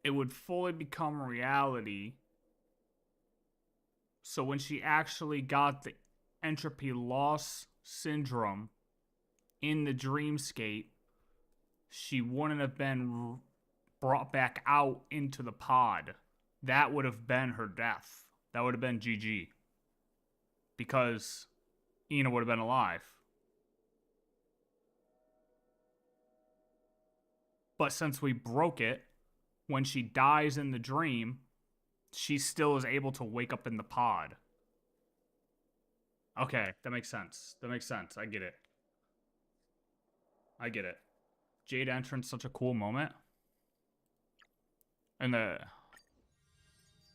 It would fully become reality. So when she actually got the entropy loss syndrome in the dreamscape, she wouldn't have been brought back out into the pod. That would have been her death. That would have been GG. Because Ina would have been alive. But since we broke it, when she dies in the dream, she still is able to wake up in the pod. Okay, that makes sense. That makes sense. I get it. I get it. Jade entrance, such a cool moment. And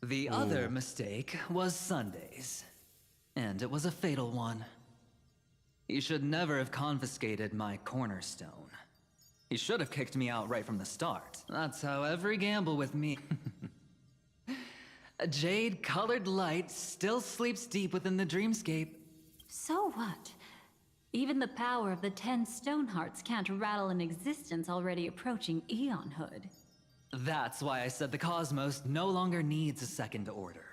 The other mistake was Sunday's, and it was a fatal one. He should never have confiscated my cornerstone. He should have kicked me out right from the start. That's how every gamble with me... A jade-colored light still sleeps deep within the dreamscape. So what? Even the power of the 10 stone hearts can't rattle an existence already approaching eonhood. That's why I said the cosmos no longer needs a second order.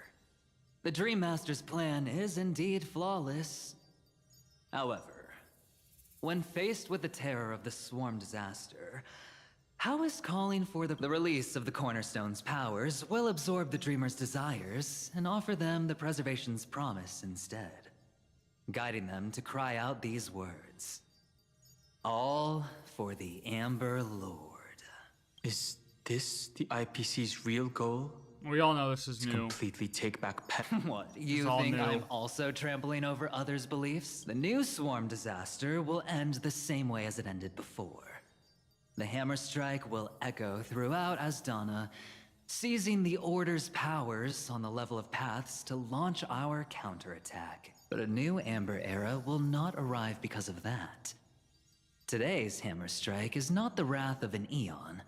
The Dream Master's plan is indeed flawless. However, when faced with the terror of the swarm disaster, how is calling for the release of the Cornerstone's powers will absorb the Dreamer's desires and offer them the Preservation's promise instead, guiding them to cry out these words. All for the Amber Lord. Is this the IPC's real goal? we all know this is To new. completely take back What, you all think new. I'm also trampling over others' beliefs? The new swarm disaster will end the same way as it ended before. The hammer strike will echo throughout Asdana, seizing the Order's powers on the level of paths to launch our counterattack. But a new Amber Era will not arrive because of that. Today's hammer strike is not the wrath of an eon,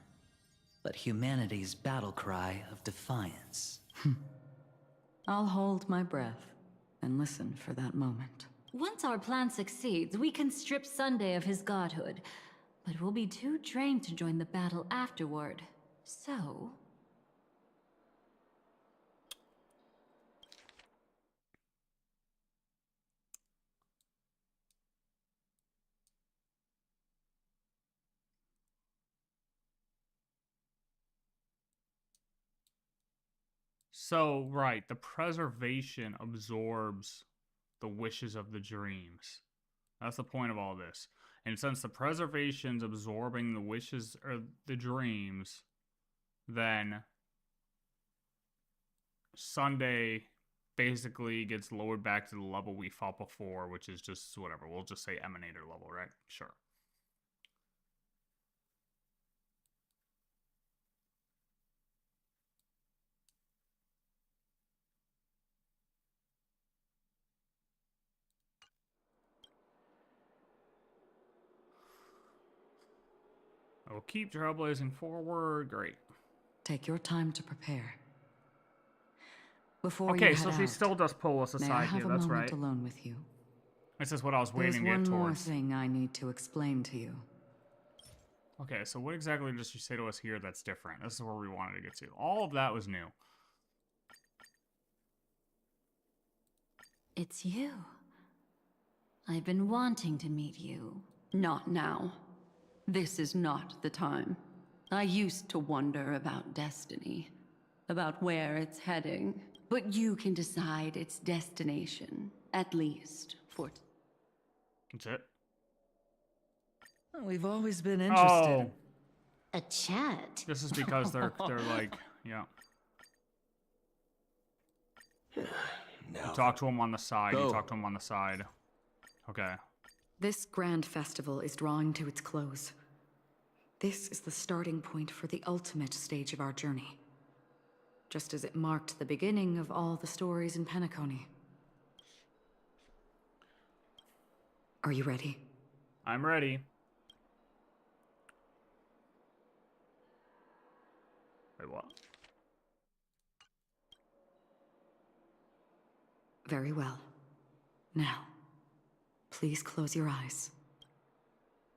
but humanity's battle cry of defiance. I'll hold my breath and listen for that moment. Once our plan succeeds, we can strip Sunday of his godhood, but we'll be too drained to join the battle afterward. So... So, right, the preservation absorbs the wishes of the dreams. That's the point of all this. And since the preservation's absorbing the wishes or the dreams, then Sunday basically gets lowered back to the level we fought before, which is just whatever. We'll just say Emanator level, right? Sure. I will keep trailblazing forward. Great. Take your time to prepare. Before Okay, you so head she out, still does pull us may I aside have here. a That's moment right. alone with you? This is what I was There's waiting to one get more towards. thing I need to explain to you. Okay, so what exactly does she say to us here that's different? This is where we wanted to get to. All of that was new. It's you. I've been wanting to meet you. Not now. This is not the time. I used to wonder about destiny, about where it's heading. But you can decide its destination, at least for... That's it. We've always been interested. Oh, A chat? this is because they're like, yeah. Now, You talk to him on the side. Go. You talk to him on the side. Okay. This grand festival is drawing to its close. This is the starting point for the ultimate stage of our journey. Just as it marked the beginning of all the stories in Penacony. Are you ready? I'm ready. Wait, what? Very well. Now, please close your eyes.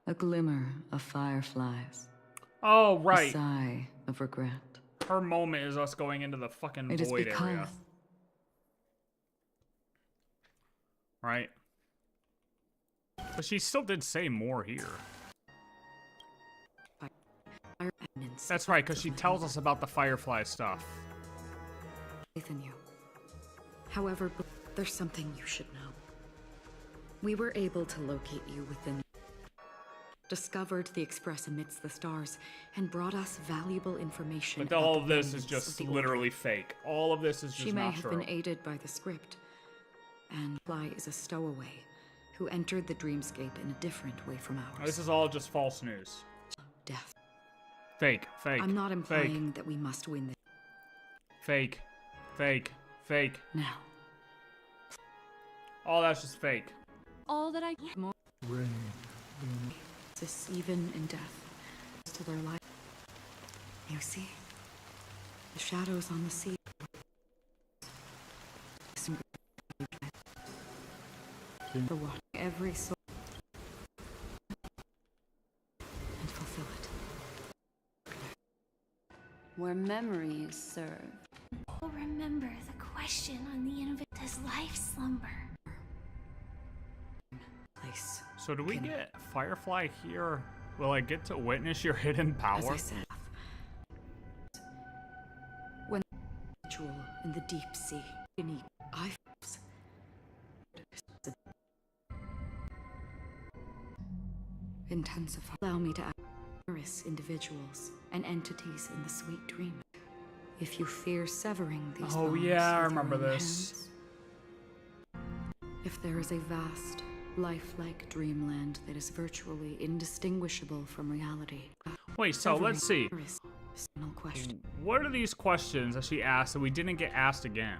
A glimmer of fireflies. Oh, A right. sigh of regret. Her moment is us going into the fucking It is void because area. Right? But she still did say more here. fire eminence That's right, because she tells us about the firefly stuff. faith in you. However, there's something you should know. We were able to locate you within, discovered the Express amidst the stars, and brought us valuable information. But about all the of this is remnants just of the Order. literally fake. All of this is just She may not have true. been aided by the script, and Fly is a stowaway who entered the dreamscape in a different way from ours. This is all just false news. Death. Fake, fake. I'm not fake, implying that we must win this fake, fake, fake. now. All that's just fake. All that I... More this even in death to their life. You see, the shadows on the sea. The watch every soul and fulfill it. Where memories serve. Remember the question on the end of it. Does life slumber? Place. So do we get Firefly here? Will I get to witness your hidden As power? I said, when jewel in the deep sea beneath, I intensify. Allow me to nourish individuals and entities in the sweet dream. If you fear severing these Oh, bonds yeah, I with your remember own this. hands, if there is a vast, lifelike dreamland that is virtually indistinguishable from reality, Wait, so let's see. There is no question. What are these questions that she asked that we didn't get asked again?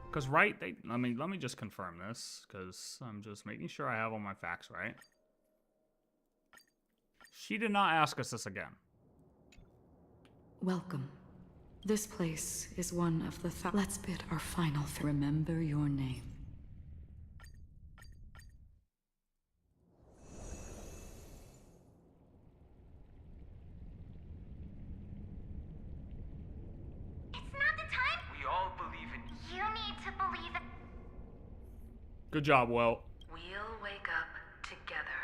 Because, right, let me just confirm this, because I'm just making sure I have all my facts right. She did not ask us this again. Welcome. This place is one of the Let's bid our final Remember your name. It's not the time. We all believe in You need to believe it. Good job, Will. We'll wake up together.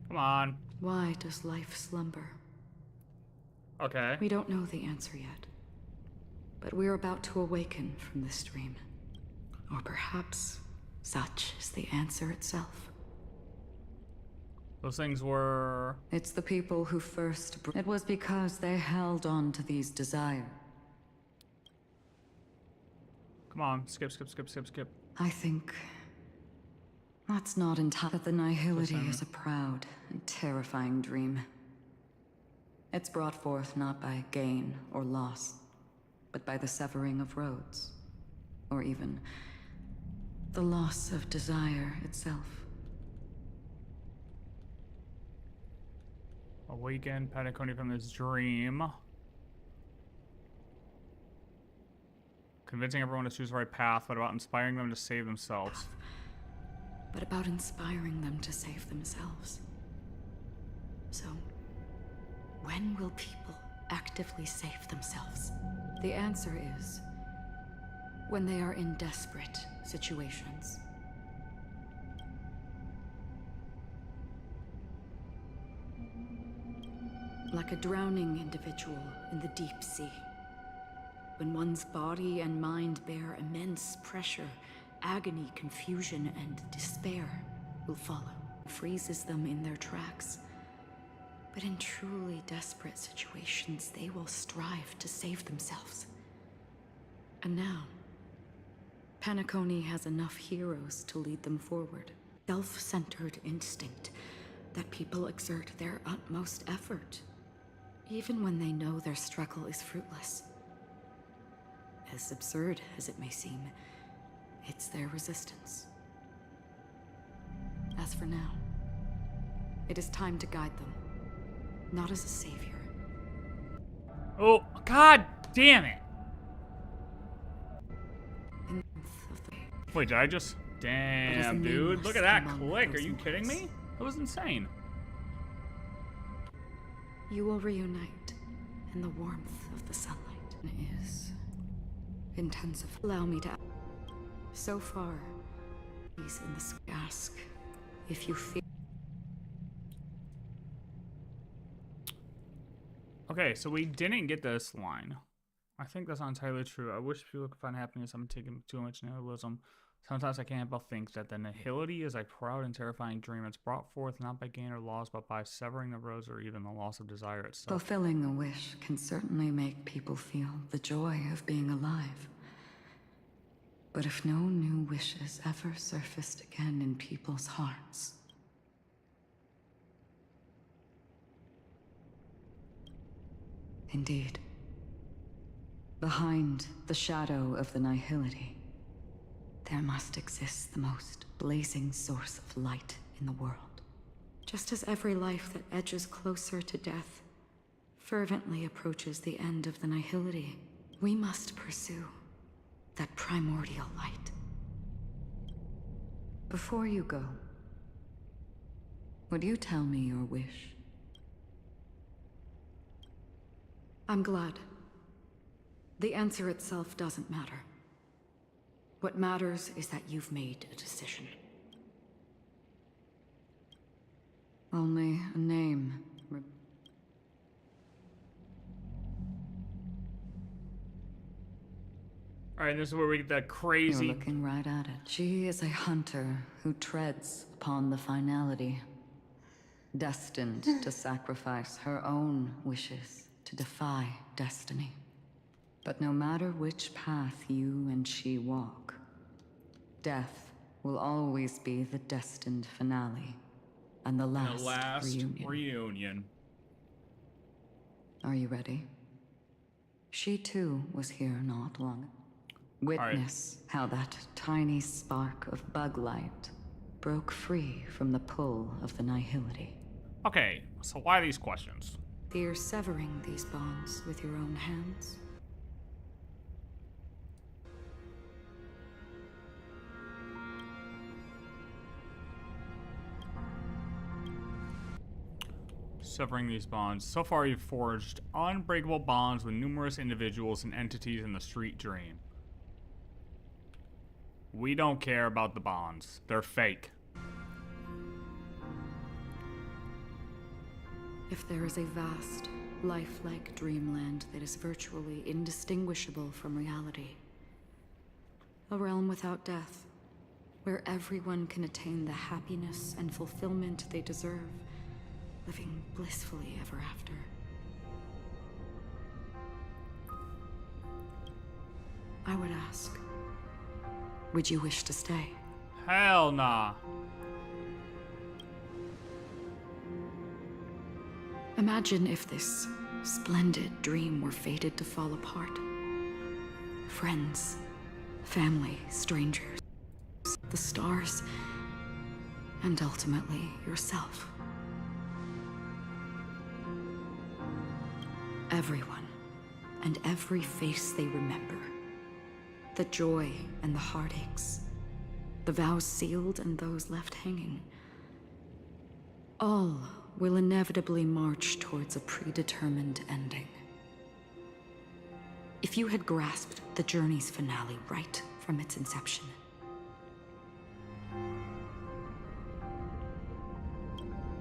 Come on. Why does life slumber? Okay. We don't know the answer yet. But we're about to awaken from this dream. Or perhaps such is the answer itself. Those things were... It's the people who first... It was because they held on to these desires. Come on. Skip. I think... That's not entirely... That the nihility Listen. is a proud and terrifying dream. It's brought forth not by gain or loss, but by the severing of roads. Or even... the loss of desire itself. Awaken Penacony from this dream. Convincing everyone to choose the right path, but about inspiring them to save themselves. But about inspiring them to save themselves. So, when will people actively save themselves? The answer is... when they are in desperate situations. Like a drowning individual in the deep sea. When one's body and mind bear immense pressure, agony, confusion, and despair will follow. Freezes them in their tracks. But in truly desperate situations, they will strive to save themselves. And now, Penacony has enough heroes to lead them forward. Self-centered instinct that people exert their utmost effort, even when they know their struggle is fruitless. As absurd as it may seem, it's their resistance. As for now, it is time to guide them, not as a savior. Oh, god damn it! In the month of the... Wait, did I just... Damn, dude. Look at that click. Are you kidding me? That was insane. You will reunite in the warmth of the sunlight. It is intensive. Allow me to... So far, he's in the ask if you feel... Okay, so we didn't get this line. I think that's not entirely true. I wish people could find happiness. I'm taking too much nihilism. Sometimes I can't help but think that the nihility is a proud and terrifying dream. It's brought forth not by gain or loss, but by severing the roads or even the loss of desire itself. Fulfilling a wish can certainly make people feel the joy of being alive. But if no new wishes ever surfaced again in people's hearts... Indeed. Behind the shadow of the nihility, there must exist the most blazing source of light in the world. Just as every life that edges closer to death fervently approaches the end of the nihility, we must pursue that primordial light. Before you go, would you tell me your wish? I'm glad. The answer itself doesn't matter. What matters is that you've made a decision. Only a name. Alright, this is where we get that crazy... You're looking right at it. She is a hunter who treads upon the finality, destined to sacrifice her own wishes to defy destiny. But no matter which path you and she walk, death will always be the destined finale and the The last, last reunion. reunion. Are you ready? She too was here not long. Witness how that tiny spark of bug light broke free from the pull of the nihility. Okay, so why these questions? Fear severing these bonds with your own hands? Severing these bonds. So far, you've forged unbreakable bonds with numerous individuals and entities in the Street Dream. We don't care about the bonds. They're fake. If there is a vast, lifelike dreamland that is virtually indistinguishable from reality, a realm without death, where everyone can attain the happiness and fulfillment they deserve, living blissfully ever after. I would ask, would you wish to stay? Hell nah. Imagine if this splendid dream were fated to fall apart. Friends, family, strangers, the stars, and ultimately yourself. Everyone, and every face they remember. The joy and the heartaches. The vows sealed and those left hanging. All will inevitably march towards a predetermined ending. If you had grasped the journey's finale right from its inception,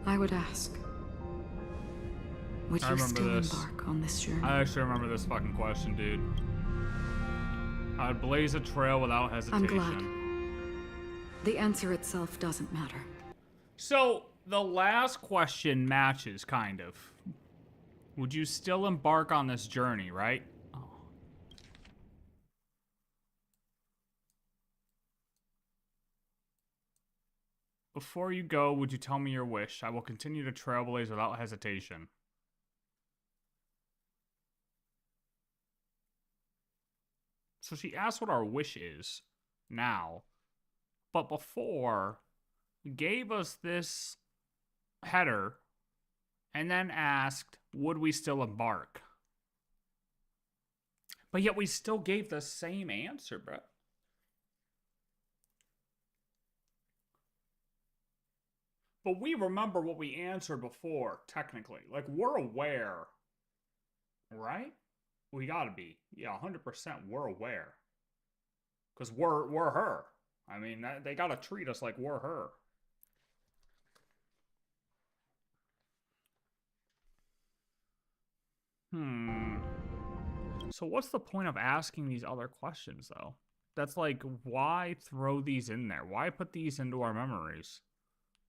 I would ask, would I you remember still this. embark on this journey? I actually remember this fucking question, dude. I'd blaze a trail without hesitation. I'm glad. The answer itself doesn't matter. So, the last question matches, kind of. Would you still embark on this journey, right? Oh. Before you go, would you tell me your wish? I will continue to trailblaze without hesitation. So she asked what our wish is now. But before, gave us this header and then asked, would we still embark? But yet we still gave the same answer, bro. But we remember what we answered before, technically. Like, we're aware. Right? We gotta be. Yeah, 100% we're aware. Because we're her. I mean, they gotta treat us like we're her. So what's the point of asking these other questions, though? That's like, why throw these in there? Why put these into our memories?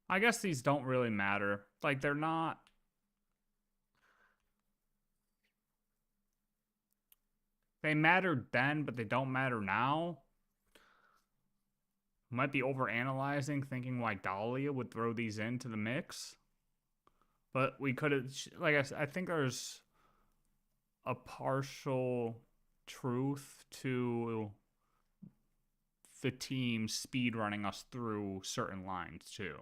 I guess these don't really matter. Like, they're not... They mattered then, but they don't matter now. Might be overanalyzing, thinking why Dahlia would throw these into the mix. But we could have, like I said, I think there's a partial truth to the team speed running us through certain lines too.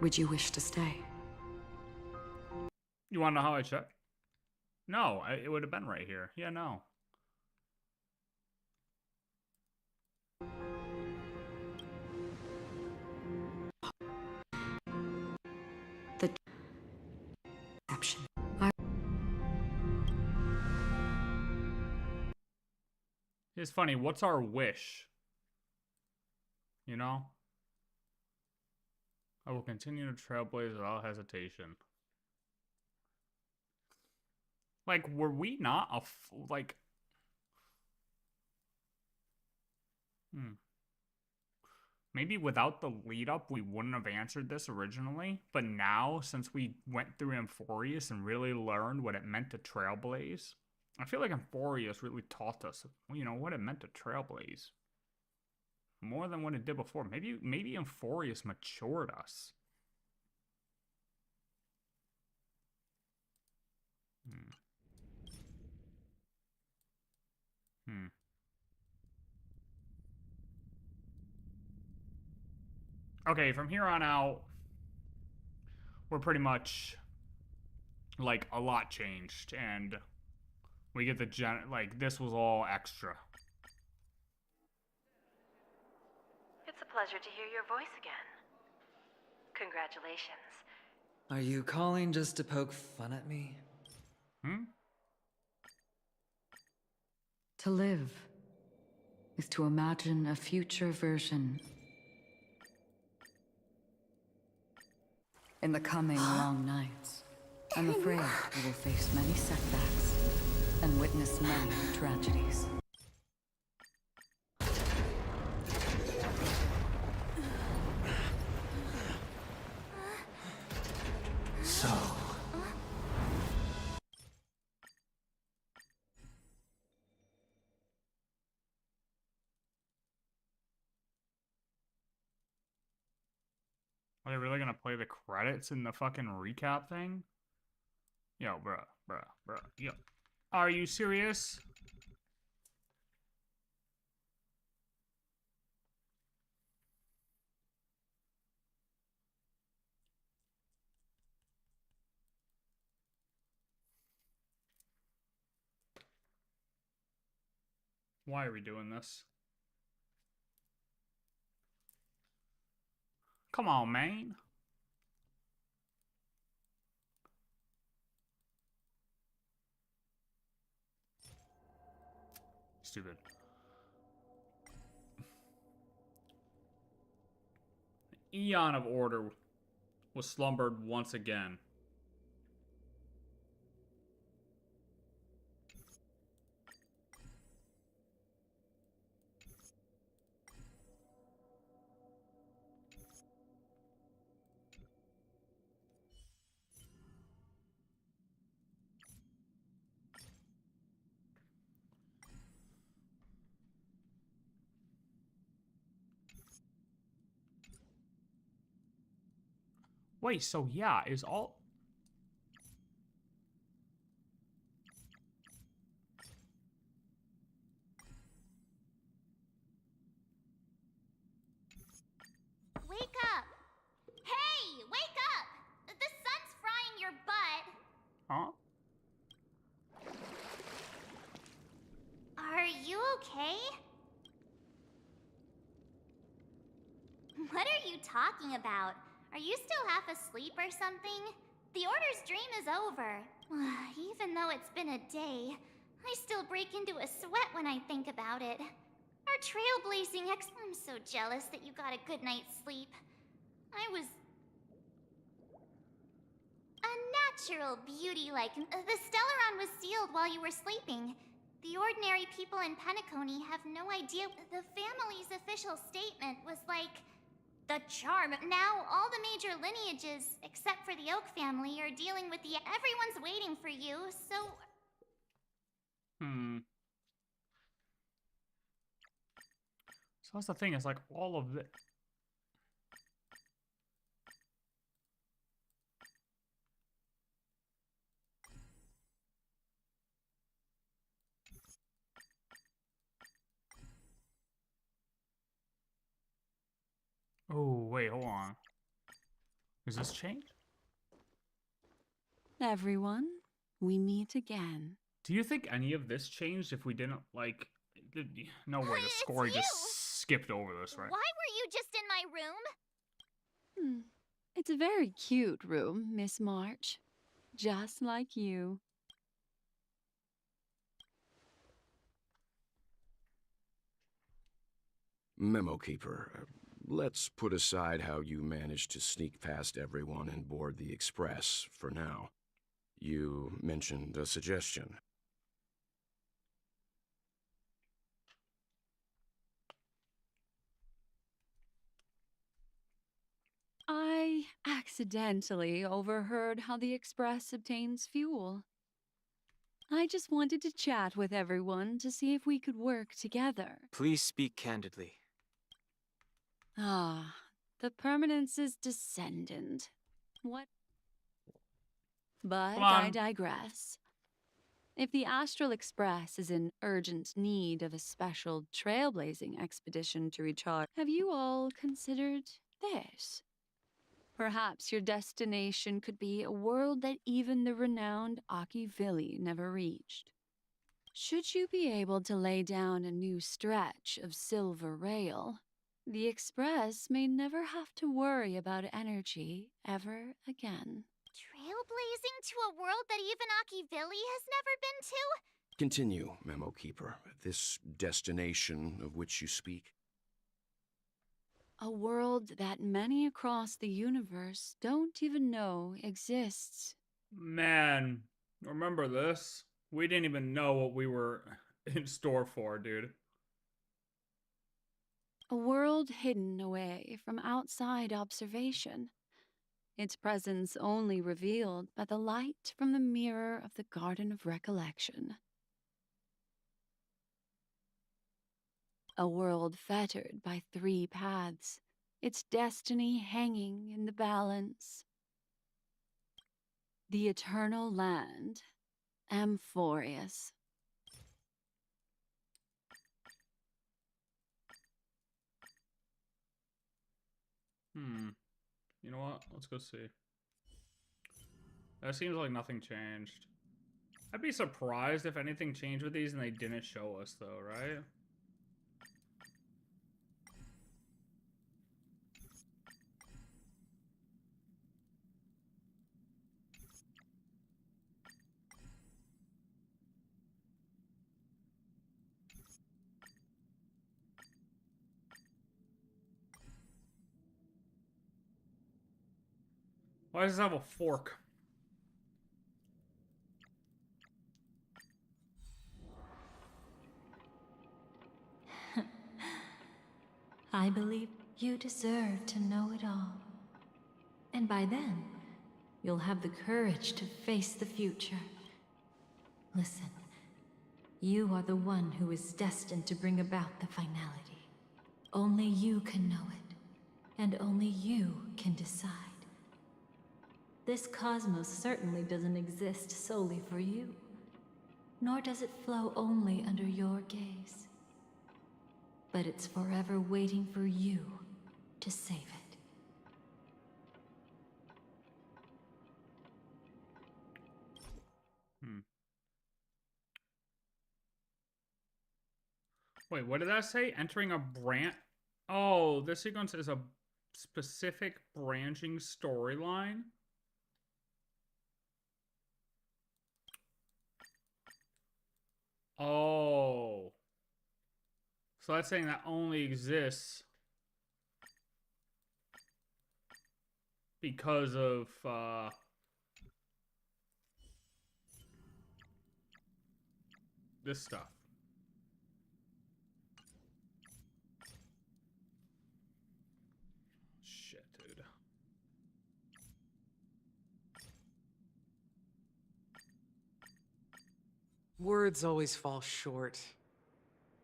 Would you wish to stay? You want to know how I checked? No, it would have been right here. Yeah, no. The exception. It's funny. What's our wish? You know? I will continue to trailblaze without hesitation. Like, were we not like... Maybe without the lead up, we wouldn't have answered this originally. But now, since we went through Amphorius and really learned what it meant to trailblaze, I feel like Amphorius really taught us, you know, what it meant to trailblaze. more than what it did before. Maybe Euphorius matured us. Okay, from here on out, we're pretty much, like, a lot changed, and we get the like, this was all extra. It's a pleasure to hear your voice again. Congratulations. Are you calling just to poke fun at me? To live is to imagine a future version. In the coming long nights, I'm afraid we will face many setbacks and witness many tragedies. So... Are they really gonna play the credits in the fucking recap thing? Yo, bruh, yo. Are you serious? Why are we doing this? Come on, man. Stupid. The Eon of Order was slumbered once again. Wait, so yeah, is all... Wake up! Hey, wake up! The sun's frying your butt. Huh? Are you okay? What are you talking about? Are you still half asleep or something? The Order's dream is over. Even though it's been a day, I still break into a sweat when I think about it. Our trailblazing I'm so jealous that you got a good night's sleep. I was... a natural beauty like... The Stellaron was sealed while you were sleeping. The ordinary people in Penacony have no idea. The family's official statement was like... the charm. Now, all the major lineages, except for the Oak family, are dealing with the... Everyone's waiting for you, so... So that's the thing, it's like all of it. Oh, wait, hold on. Is this changed? Everyone, we meet again. Do you think any of this changed if we didn't, like... No way, the story just skipped over this, right? Why were you just in my room? It's a very cute room, Miss March. Just like you. Memo Keeper, let's put aside how you managed to sneak past everyone and board the Express for now. You mentioned a suggestion. I accidentally overheard how the Express obtains fuel. I just wanted to chat with everyone to see if we could work together. Please speak candidly. Ah, the Permanence's descendant. What? But Come I on. digress. If the Astral Express is in urgent need of a special trailblazing expedition to recharge, have you all considered this? Perhaps your destination could be a world that even the renowned Akivilli never reached. Should you be able to lay down a new stretch of silver rail, the Express may never have to worry about energy ever again. Trailblazing to a world that even Akivilli has never been to? Continue, Memo Keeper. This destination of which you speak? A world that many across the universe don't even know exists. Man, remember this? We didn't even know what we were in store for, dude. A world hidden away from outside observation. Its presence only revealed by the light from the mirror of the Garden of Recollection. A world fettered by 3 paths, its destiny hanging in the balance. The Eternal Land, Amphorius. You know what? Let's go see. That seems like nothing changed. I'd be surprised if anything changed with these and they didn't show us, though, right? Why does this have a fork? I believe you deserve to know it all. And by then, you'll have the courage to face the future. Listen, you are the one who is destined to bring about the finality. Only you can know it, and only you can decide. This cosmos certainly doesn't exist solely for you, nor does it flow only under your gaze. But it's forever waiting for you to save it. Wait, what did that say? Entering a branch? Oh, this sequence is a specific branching storyline? Oh. So that's saying that only exists because of, this stuff. Shit, dude. Words always fall short.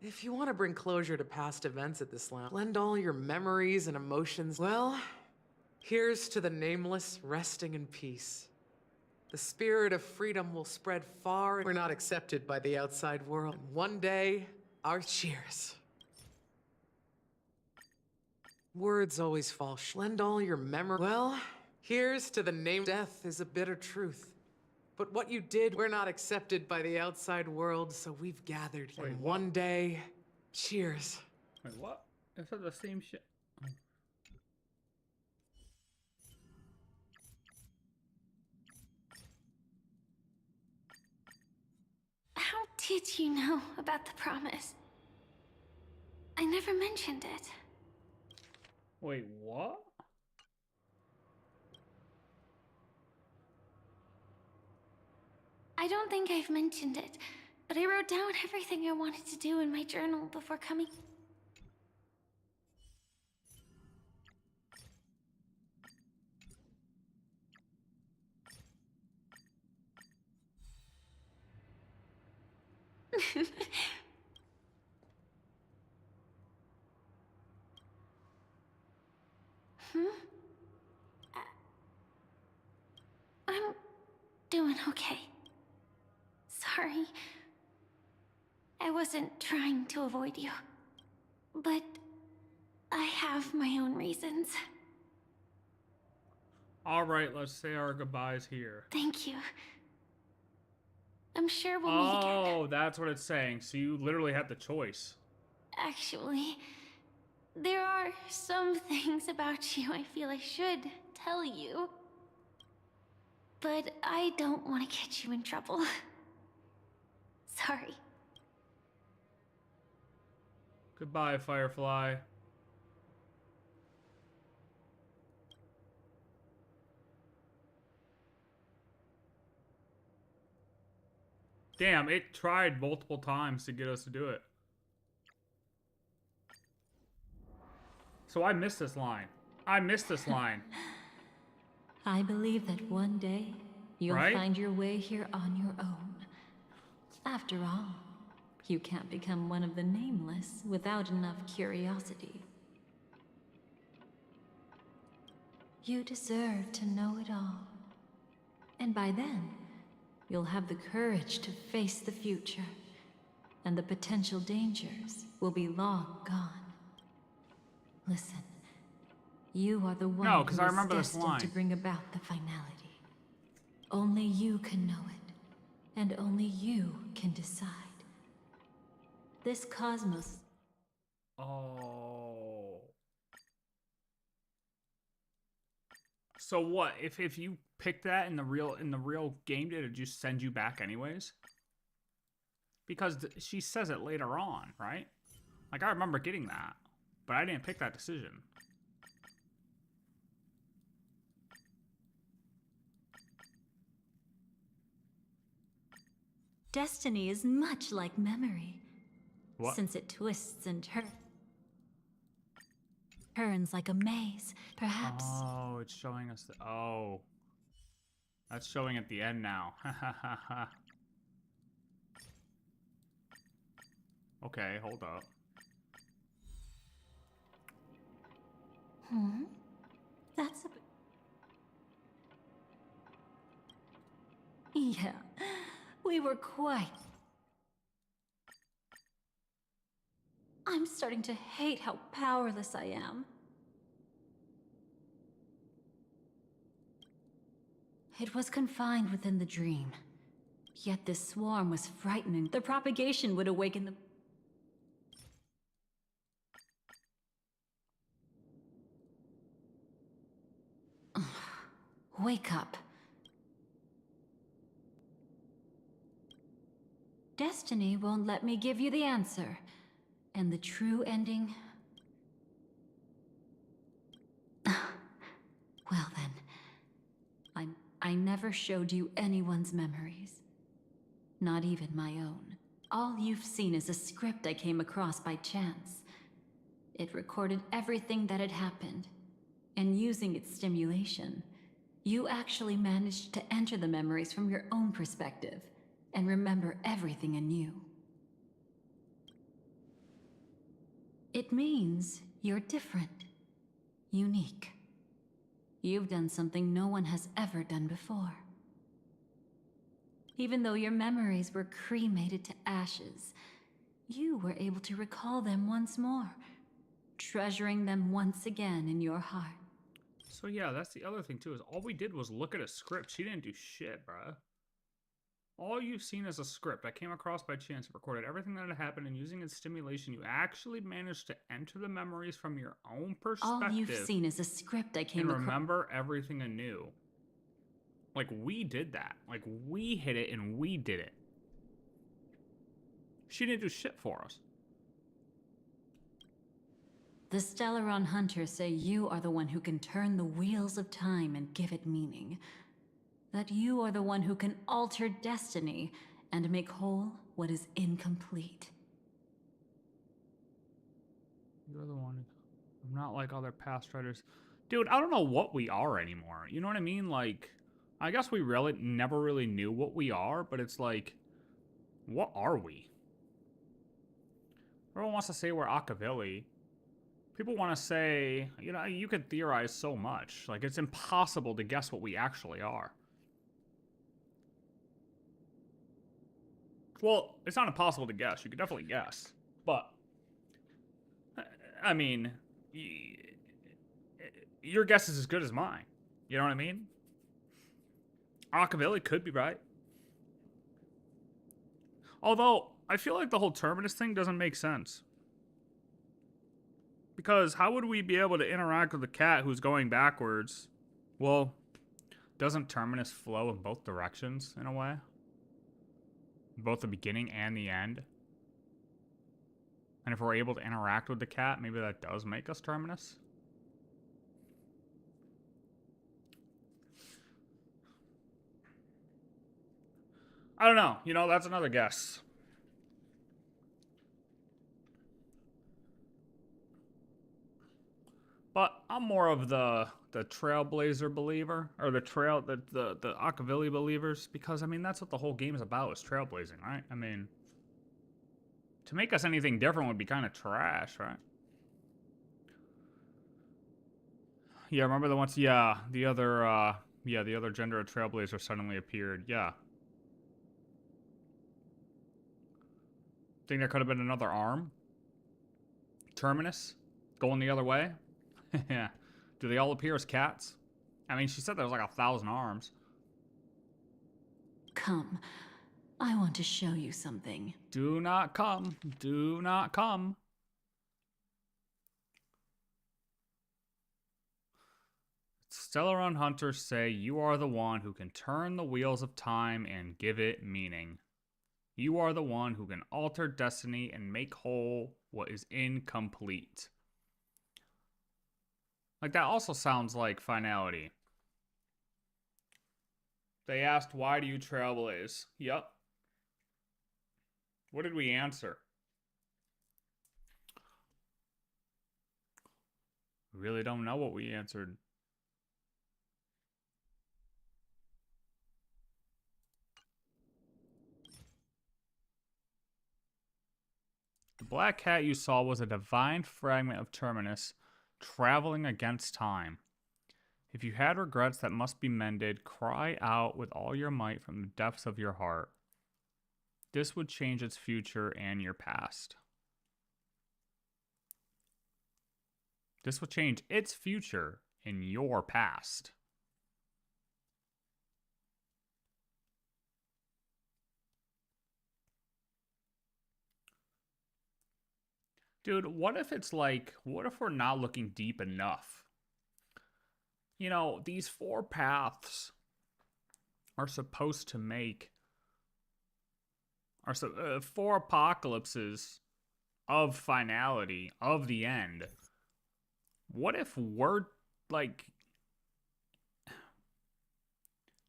If you want to bring closure to past events at this lounge, blend all your memories and emotions, well, here's to the nameless resting in peace. The spirit of freedom will spread far. We're not accepted by the outside world. And one day, our cheers. Words always fall short. Blend all your memories. Well, here's to the name. Death is a bitter truth. But what you did, we're not accepted by the outside world, so we've gathered here. Wait, One day, cheers. Wait, what? Is that the same shit? How did you know about the promise? I never mentioned it. Wait, what? I don't think I've mentioned it, but I wrote down everything I wanted to do in my journal before coming. doing okay. Sorry. I wasn't trying to avoid you. But I have my own reasons. Alright, let's say our goodbyes here. Thank you. I'm sure we'll meet again. Oh, that's what it's saying. So you literally had the choice. Actually, there are some things about you I feel I should tell you. But I don't want to get you in trouble. Sorry. Goodbye, Firefly. Damn, it tried multiple times to get us to do it. So I missed this line. I missed this line. I believe that one day you'll Right? find your way here on your own. After all, you can't become one of the nameless without enough curiosity. You deserve to know it all. And by then, you'll have the courage to face the future, and the potential dangers will be long gone. Listen, you are the one No, 'cause who I is remember this destined line. to bring about the finality. Only you can know it, and only you can decide. This cosmos... Oh. So what? If you picked that in the real game, did it just send you back anyways? Because she says it later on, right? Like I remember getting that, but I didn't pick that decision. Destiny is much like memory. What? Since it twists and turns like a maze, perhaps. Oh, it's showing us the... Oh. That's showing at the end now. Okay, hold up. That's a... Yeah, we were quite... I'm starting to hate how powerless I am. It was confined within the dream. Yet this swarm was frightening. The propagation would awaken the... Wake up. Destiny won't let me give you the answer. And the true ending... Well then, I never showed you anyone's memories. Not even my own. All you've seen is a script I came across by chance. It recorded everything that had happened. And using its stimulation, you actually managed to enter the memories from your own perspective and remember everything anew. It means you're different, unique. You've done something no one has ever done before. Even though your memories were cremated to ashes, you were able to recall them once more, treasuring them once again in your heart. So yeah, that's the other thing too, is all we did was look at a script. She didn't do shit, bruh. All you've seen is a script I came across by chance. It recorded everything that had happened, and using its stimulation, you actually managed to enter the memories from your own perspective. All you've seen is a script I came and across. remember everything anew. Like, we did that. Like, we hit it and we did it. She didn't do shit for us. The Stellaron Hunters say you are the one who can turn the wheels of time and give it meaning. That you are the one who can alter destiny and make whole what is incomplete. You're the one. I'm not like other past writers. Dude, I don't know what we are anymore. You know what I mean? Like, I guess we really never really knew what we are, but it's like, what are we? Everyone wants to say we're Akavilli. People want to say, you know, you could theorize so much. Like, it's impossible to guess what we actually are. Well, it's not impossible to guess. You could definitely guess. But, I mean, your guess is as good as mine. You know what I mean? Rockabilly could be right. Although, I feel like the whole Terminus thing doesn't make sense. Because how would we be able to interact with the cat who's going backwards? Well, doesn't Terminus flow in both directions, in a way? Both the beginning and the end? And if we're able to interact with the cat, maybe that does make us Terminus? I don't know. You know, that's another guess. But I'm more of the trailblazer believer, or the Rockabilly believers, because I mean that's what the whole game is about, is trailblazing, right? I mean, to make us anything different would be kind of trash, right? Yeah, remember the ones? Yeah, the other gender of trailblazer suddenly appeared. Yeah. Think there could have been another arm? Terminus? Going the other way? Yeah. Do they all appear as cats? I mean, she said there was like 1,000 arms. Come. I want to show you something. Do not come. Do not come. Stellaron hunters say you are the one who can turn the wheels of time and give it meaning. You are the one who can alter destiny and make whole what is incomplete. Like, that also sounds like finality. They asked, why do you trailblaze? Yep. What did we answer? Really don't know what we answered. The black cat you saw was a divine fragment of Terminus traveling against time. If you had regrets that must be mended, cry out with all your might from the depths of your heart. This would change its future and your past. This will change its future and your past. Dude, what if it's like, what if we're not looking deep enough? You know, these 4 paths are supposed to make 4 apocalypses of finality, of the end. What if we're like,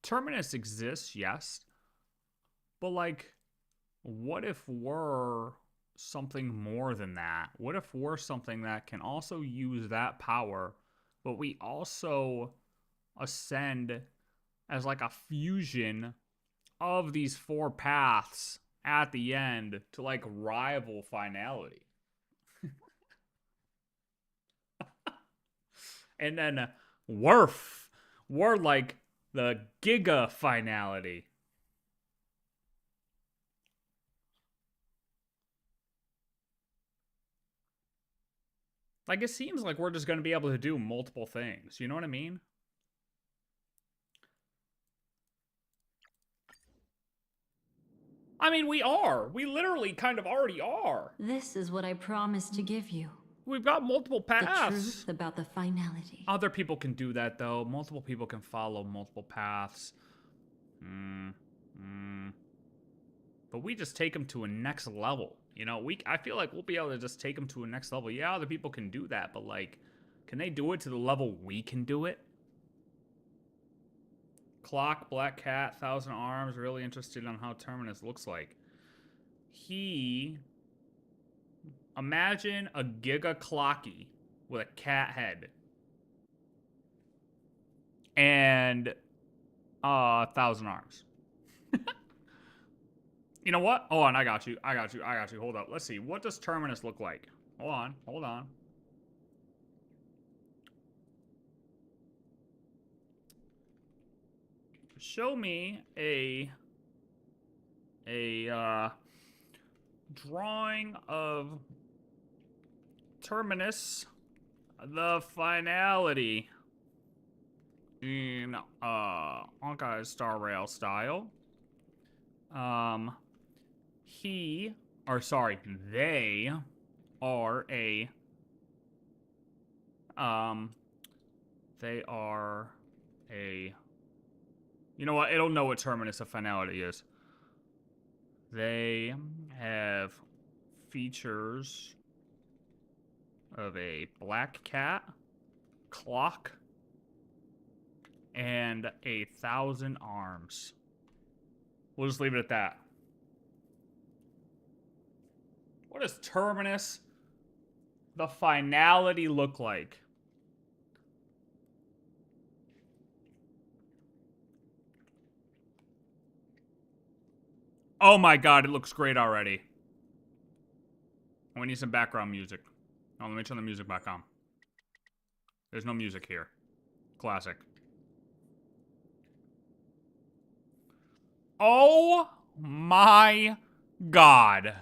Terminus exists, yes, but like, what if we're something more than that? What if we're something that can also use that power, but we also ascend as like a fusion of these 4 paths at the end to like rival finality? And then we're like the giga finality. Like, it seems like we're just going to be able to do multiple things. You know what I mean? I mean, we are. We literally kind of already are. This is what I promised to give you. We've got multiple paths. The truth about the finality. Other people can do that, though. Multiple people can follow multiple paths. But we just take them to a next level. You know, I feel like we'll be able to just take them to a next level. Yeah, other people can do that, but like, can they do it to the level we can do it? Clock, black cat, 1,000 arms. Really interested on how Terminus looks like. Imagine a Giga Clocky with a cat head. And 1,000 arms. You know what? Hold on, I got you. Hold up. Let's see. What does Terminus look like? Hold on. Show me a drawing of Terminus, the finality, in Honkai Star Rail style. They are a you know what, it'll know what Terminus of finality is. They have features of a black cat, clock, and 1,000 arms. We'll just leave it at that. What does Terminus, the finality, look like? Oh my god, it looks great already. We need some background music. Oh, let me turn the music back on. There's no music here. Classic. Oh my god.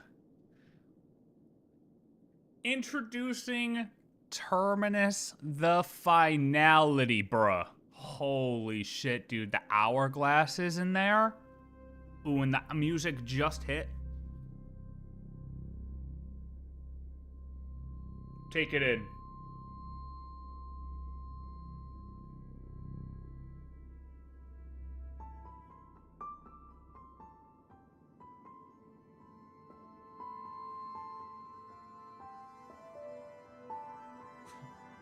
Introducing Terminus the finality, bruh. Holy shit, dude. The hourglass is in there. Ooh, and the music just hit. Take it in.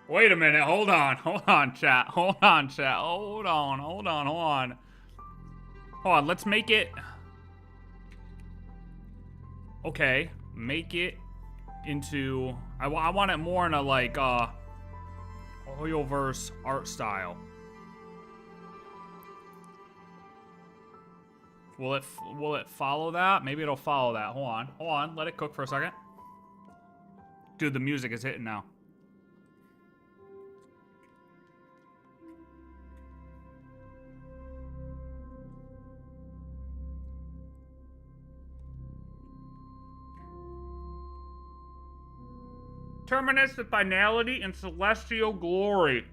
Wait a minute, hold on, chat. Hold on. Let's make it... Okay, make it into... I want it more in a, like, Oyoverse art style. Will it follow that? Maybe it'll follow that. Hold on, let it cook for a second. Dude, the music is hitting now. Terminus the finality and celestial glory.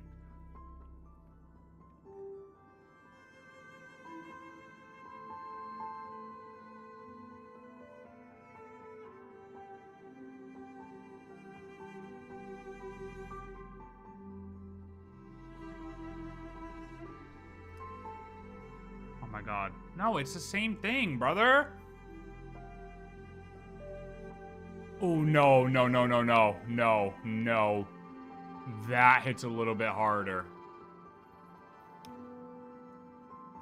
Oh my god. No, it's the same thing, brother. Oh, no. That hits a little bit harder.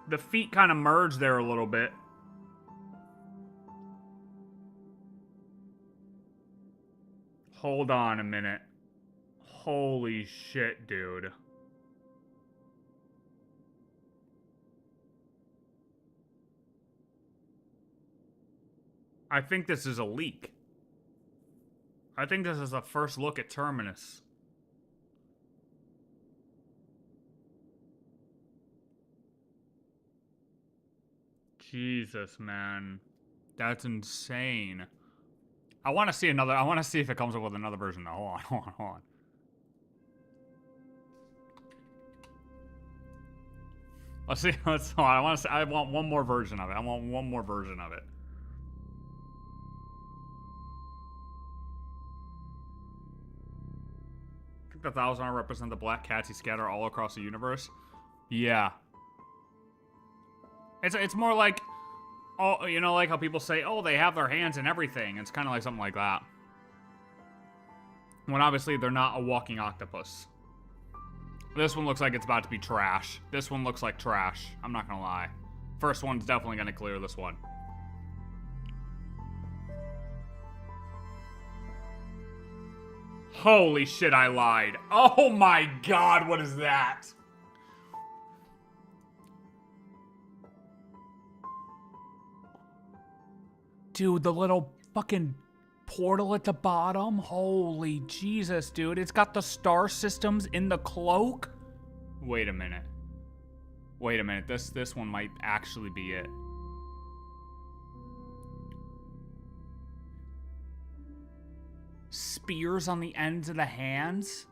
The feet kind of merge there a little bit. Hold on a minute. Holy shit, dude. I think this is a leak. I think this is a first look at Terminus. Jesus, man. That's insane. I want to see another... I want to see if it comes up with another version, though. Hold on. Let's see. Hold on. I want one more version of it. The 1,000 represent the black cats he scatter all across the universe. Yeah. It's more like, oh, you know, like how people say, oh, they have their hands in everything. It's kind of like something like that. When obviously they're not a walking octopus. This one looks like it's about to be trash. This one looks like trash. I'm not gonna lie. First one's definitely gonna clear this one. Holy shit, I lied. Oh my god, what is that? Dude, the little fucking portal at the bottom? Holy Jesus, dude. It's got the star systems in the cloak? Wait a minute. This one might actually be it. spears on the ends of the hands.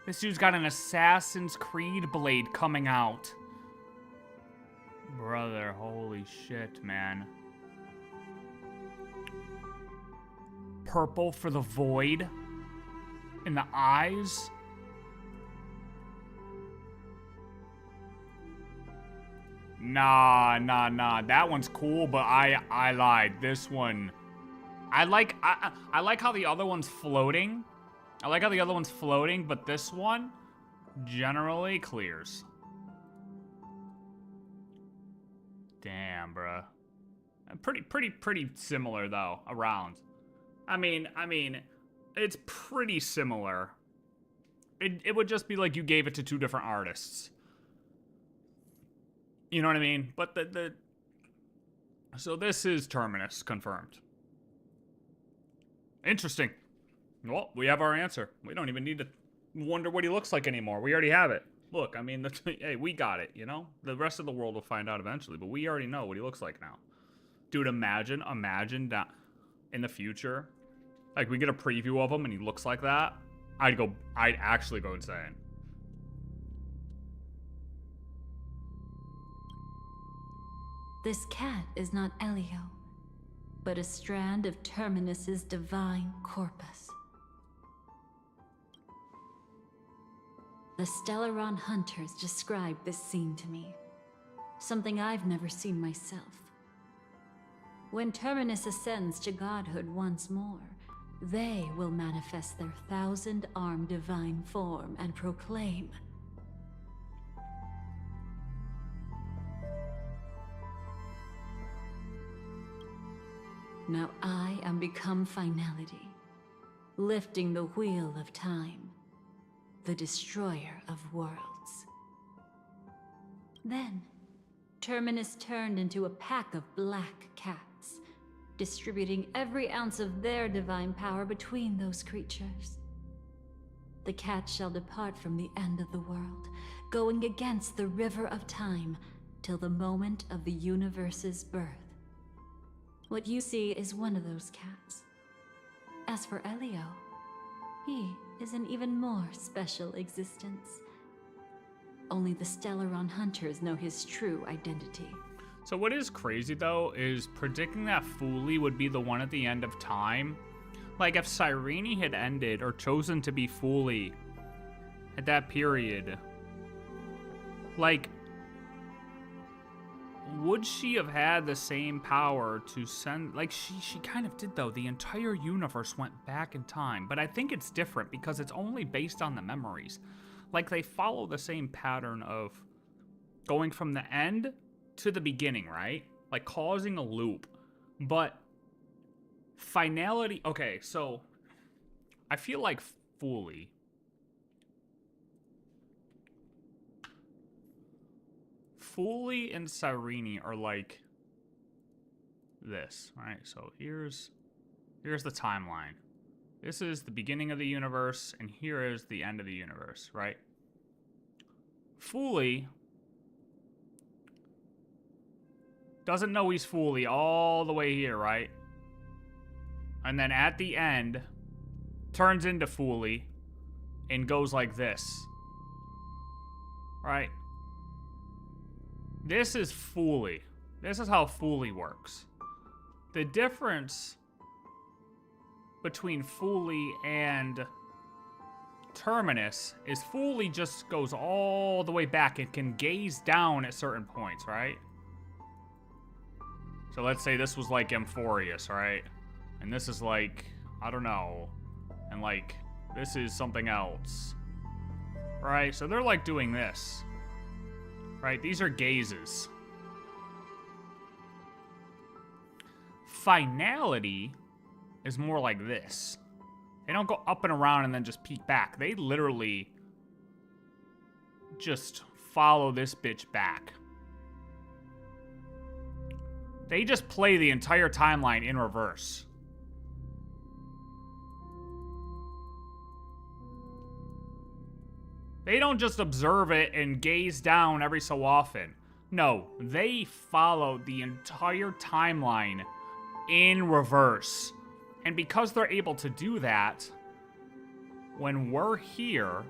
This dude's got an Assassin's Creed blade coming out. Brother, holy shit, man. Purple for the void in the eyes. Nah. That one's cool, but I lied. This one, I like how the other one's floating. But this one generally clears. Damn, bruh. Pretty similar though. Around. I mean, it's pretty similar. It would just be like you gave it to two different artists. You know what I mean? But so this is Terminus confirmed. Interesting. Well, we have our answer. We don't even need to wonder what he looks like anymore. We already have it. Look, I mean, hey, we got it, you know? The rest of the world will find out eventually, but we already know what he looks like now. Dude, imagine that in the future, like we get a preview of him and he looks like that. I'd actually go insane. This cat is not Elio, but a strand of Terminus's divine corpus. The Stellaron hunters described this scene to me, something I've never seen myself. When Terminus ascends to godhood once more, they will manifest their 1,000-armed divine form and proclaim, "Now I am become finality, lifting the wheel of time, the destroyer of worlds." Then, Terminus turned into a pack of black cats, distributing every ounce of their divine power between those creatures. The cats shall depart from the end of the world, going against the river of time, till the moment of the universe's birth. What you see is one of those cats. As for Elio, he is an even more special existence. Only the Stellaron hunters know his true identity. So what is crazy though is predicting that Fuli would be the one at the end of time. Like if Cyrene had ended or chosen to be Fuli at that period, like, would she have had the same power to send, like she kind of did though. The entire universe went back in time, but I think it's different because it's only based on the memories. Like they follow the same pattern of going from the end to the beginning, right? Like causing a loop. But finality, okay, so I feel like Fuli and Cyrene are like this, right? So here's the timeline. This is the beginning of the universe, and here is the end of the universe, right? Fuli doesn't know he's Fuli all the way here, right? And then at the end, turns into Fuli and goes like this, right? This is Fuli. This is how Fuli works. The difference between Fuli and Terminus is Fuli just goes all the way back and can gaze down at certain points, right? So let's say this was like Amphorius, right? And this is like, I don't know. And like, this is something else. Right? So they're like doing this. Right? These are gazes. Finality is more like this. They don't go up and around and then just peek back. They literally just follow this bitch back. They just play the entire timeline in reverse. They don't just observe it and gaze down every so often. No, they follow the entire timeline in reverse. And because they're able to do that, when we're here,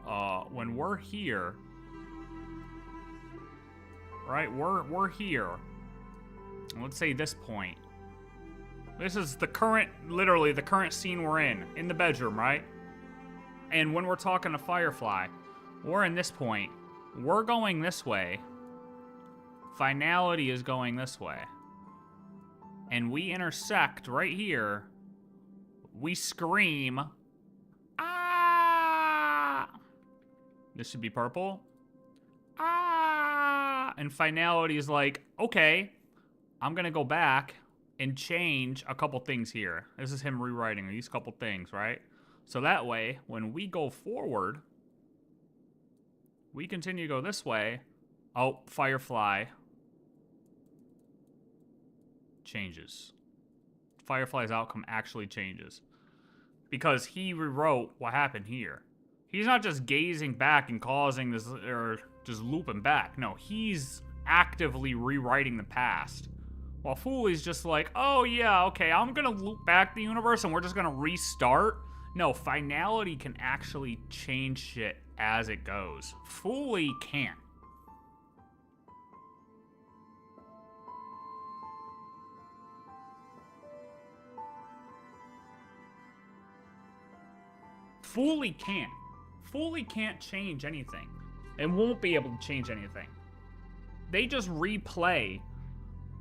right, we're here. Let's say this point. This is the current, literally the current scene we're in the bedroom, right? And when we're talking to Firefly, we're in this point. We're going this way. Finality is going this way. And we intersect right here. We scream. Ah! This should be purple. Ah! And Finality is like, okay, I'm gonna go back and change a couple things here. This is him rewriting these couple things, right? So that way, when we go forward, we continue to go this way. Oh, Firefly changes. Firefly's outcome actually changes. Because he rewrote what happened here. He's not just gazing back and causing this, or just looping back. No, he's actively rewriting the past. While Fooley's just like, oh yeah, okay, I'm gonna loop back the universe and we're just gonna restart. No, Finality can actually change shit as it goes. Fooley can't. Fooley can't. Fooley can't change anything. And won't be able to change anything. They just replay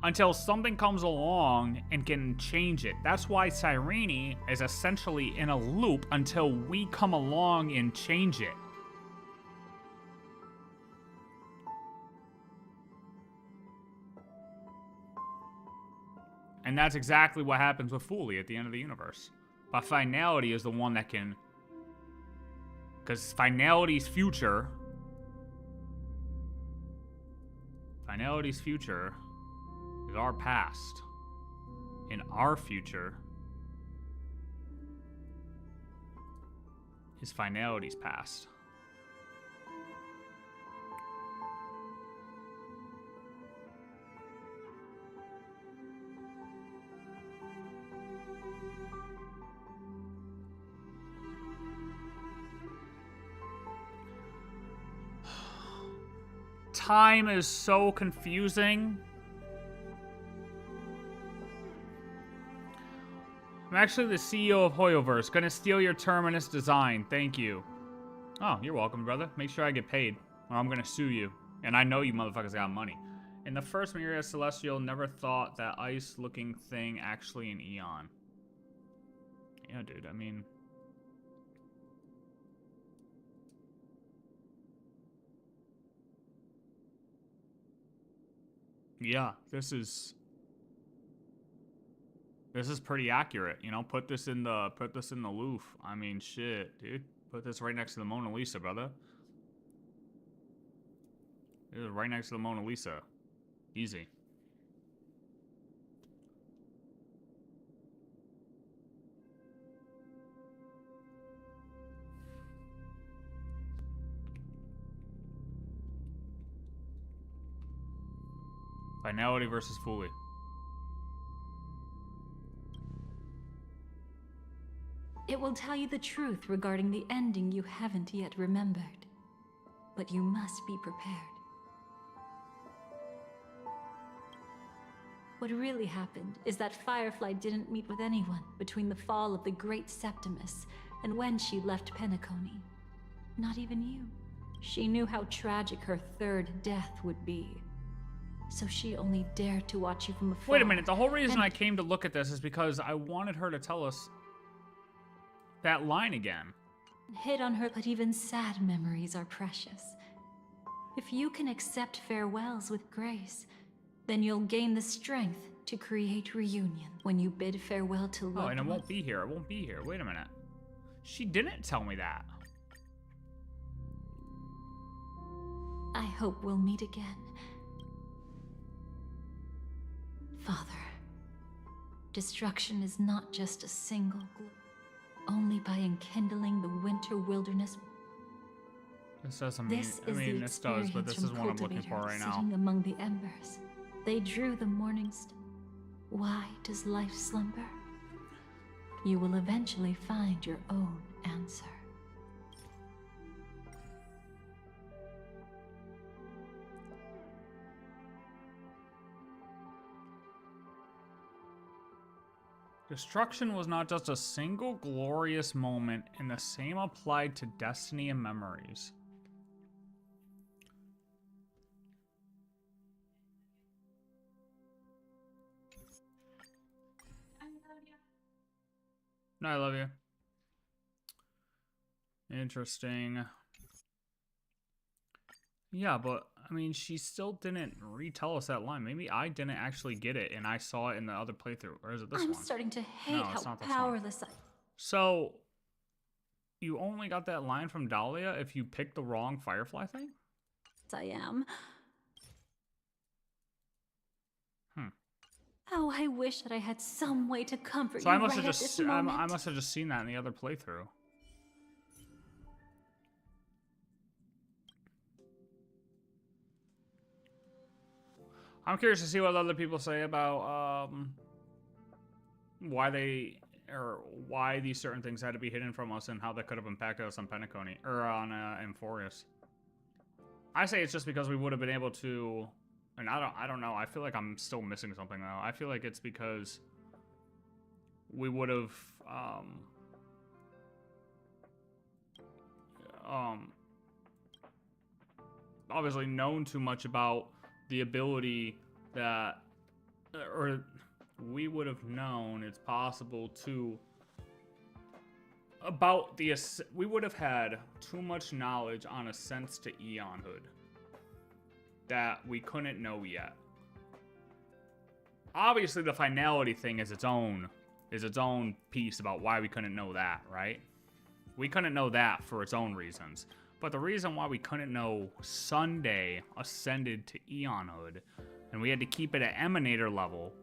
until something comes along and can change it. That's why Cyrene is essentially in a loop until we come along and change it. And that's exactly what happens with Fooley at the end of the universe. But Finality is the one that can... Because Finality's future is our past. And our future is Finality's past. Time is so confusing. I'm actually the CEO of Hoyoverse. Gonna steal your Terminus design. Thank you. Oh, you're welcome, brother. Make sure I get paid, or I'm gonna sue you. And I know you motherfuckers got money. In the first Myriad Celestial, never thought that ice-looking thing actually an Eon. Yeah, dude, I mean... Yeah, this is pretty accurate, you know. Put this in the Louvre. I mean, shit, dude. Put this right next to the Mona Lisa, brother. This is right next to the Mona Lisa. Easy. Finality versus Fooley. It will tell you the truth regarding the ending you haven't yet remembered. But you must be prepared. What really happened is that Firefly didn't meet with anyone between the fall of the Great Septimus and when she left Penacony. Not even you. She knew how tragic her third death would be. So she only dared to watch you from afar. Wait a minute, the whole reason I came to look at this is because I wanted her to tell us that line again. Hid on her, but even sad memories are precious. If you can accept farewells with grace, then you'll gain the strength to create reunion when you bid farewell to loved ones. Oh, and it won't be here. It won't be here. Wait a minute. She didn't tell me that. I hope we'll meet again. Father, destruction is not just a single glow. Only by enkindling the winter wilderness. This doesn't mean, I mean, this does, but this is what I'm looking for right now. Sitting among the embers, they drew the morning Why does life slumber? You will eventually find your own answer. Destruction was not just a single glorious moment, and the same applied to destiny and memories. No, I love you. Interesting. Yeah, but I mean, she still didn't retell us that line. Maybe I didn't actually get it, and I saw it in the other playthrough. Or is it this one? I'm starting to hate No, it's how not this one. powerless I... So, you only got that line from Dahlia if you picked the wrong firefly thing? I am. Hmm. Oh, I wish that I had some way to comfort So you I must right have at just this I moment. must have just seen that in the other playthrough. I'm curious to see what other people say about why these certain things had to be hidden from us and how that could have impacted us on Penacony or on Amphorius. I say it's just because we would have been able to, and I don't know. I feel like I'm still missing something though. I feel like it's because we would have obviously known too much about the ability that, or we would have known it's possible to, about the, we would have had too much knowledge on ascents to Eonhood that we couldn't know yet. Obviously the finality thing is its own piece about why we couldn't know that, right? We couldn't know that for its own reasons. But the reason why we couldn't know Sunday ascended to Eonhood, and we had to keep it at Emanator level,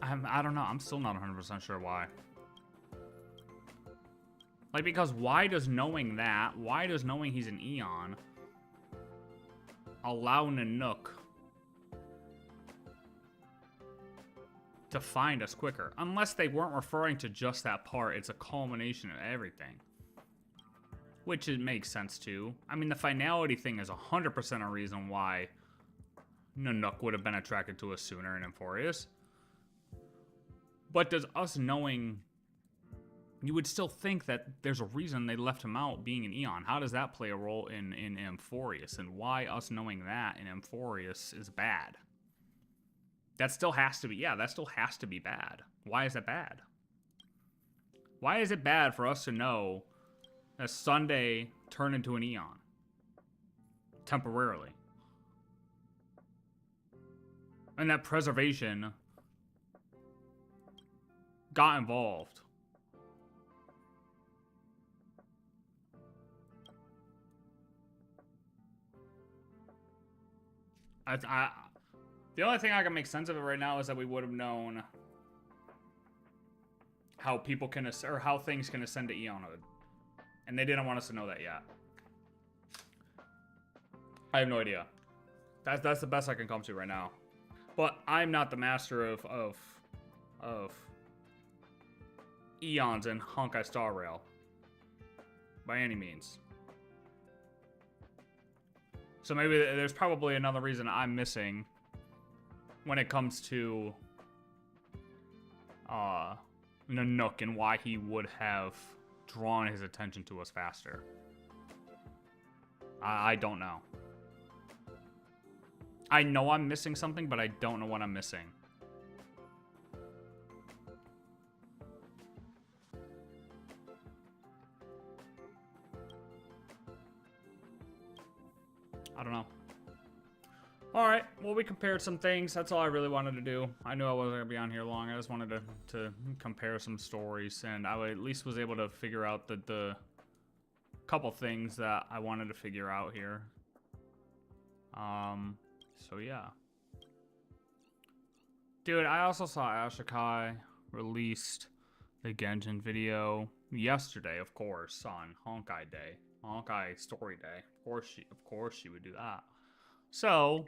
I don't know. I'm still not 100% sure why. Like, because why does knowing he's an Eon allow Nanook to find us quicker? Unless they weren't referring to just that part, it's a culmination of everything. Which it makes sense too. I mean, the finality thing is 100% a reason why Nanook would have been attracted to us sooner in Amphorius. But does us knowing... You would still think that there's a reason they left him out being an Eon. How does that play a role in Amphorius? And why us knowing that in Amphorius is bad? That still has to be... Yeah, that still has to be bad. Why is that bad? Why is it bad for us to know that Sunday turned into an Eon? Temporarily. And that preservation got involved. The only thing I can make sense of it right now is that we would have known how people can, or how things can ascend to Eonhood. And they didn't want us to know that yet. I have no idea. That's the best I can come to right now. But I'm not the master of Eons and Honkai Star Rail. By any means. So maybe there's probably another reason I'm missing when it comes to Nanook and why he would have drawn his attention to us faster. I don't know. I know I'm missing something, but I don't know what I'm missing. I don't know. Alright, well, we compared some things. That's all I really wanted to do. I knew I wasn't going to be on here long. I just wanted to compare some stories, and I at least was able to figure out the couple things that I wanted to figure out here. So yeah. Dude, I also saw Ashikai released the Genjin video yesterday, of course, on Honkai Day. Honkai Story Day. Of course she would do that. So,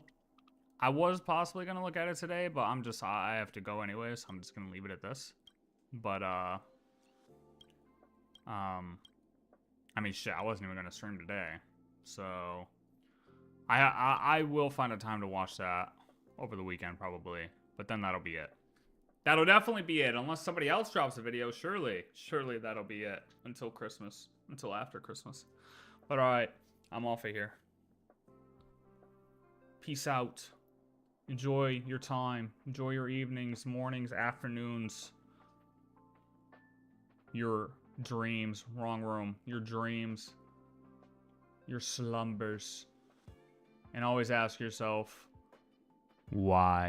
I was possibly gonna look at it today, but I have to go anyway, so I'm just gonna leave it at this. But I mean, shit, I wasn't even gonna stream today, so I will find a time to watch that over the weekend probably. But then that'll be it. That'll definitely be it, unless somebody else drops a video. Surely that'll be it until Christmas, until after Christmas. But all right, I'm off of here. Peace out. Enjoy your time. Enjoy your evenings, mornings, afternoons. Your dreams. Wrong room. Your dreams. Your slumbers. And always ask yourself, why?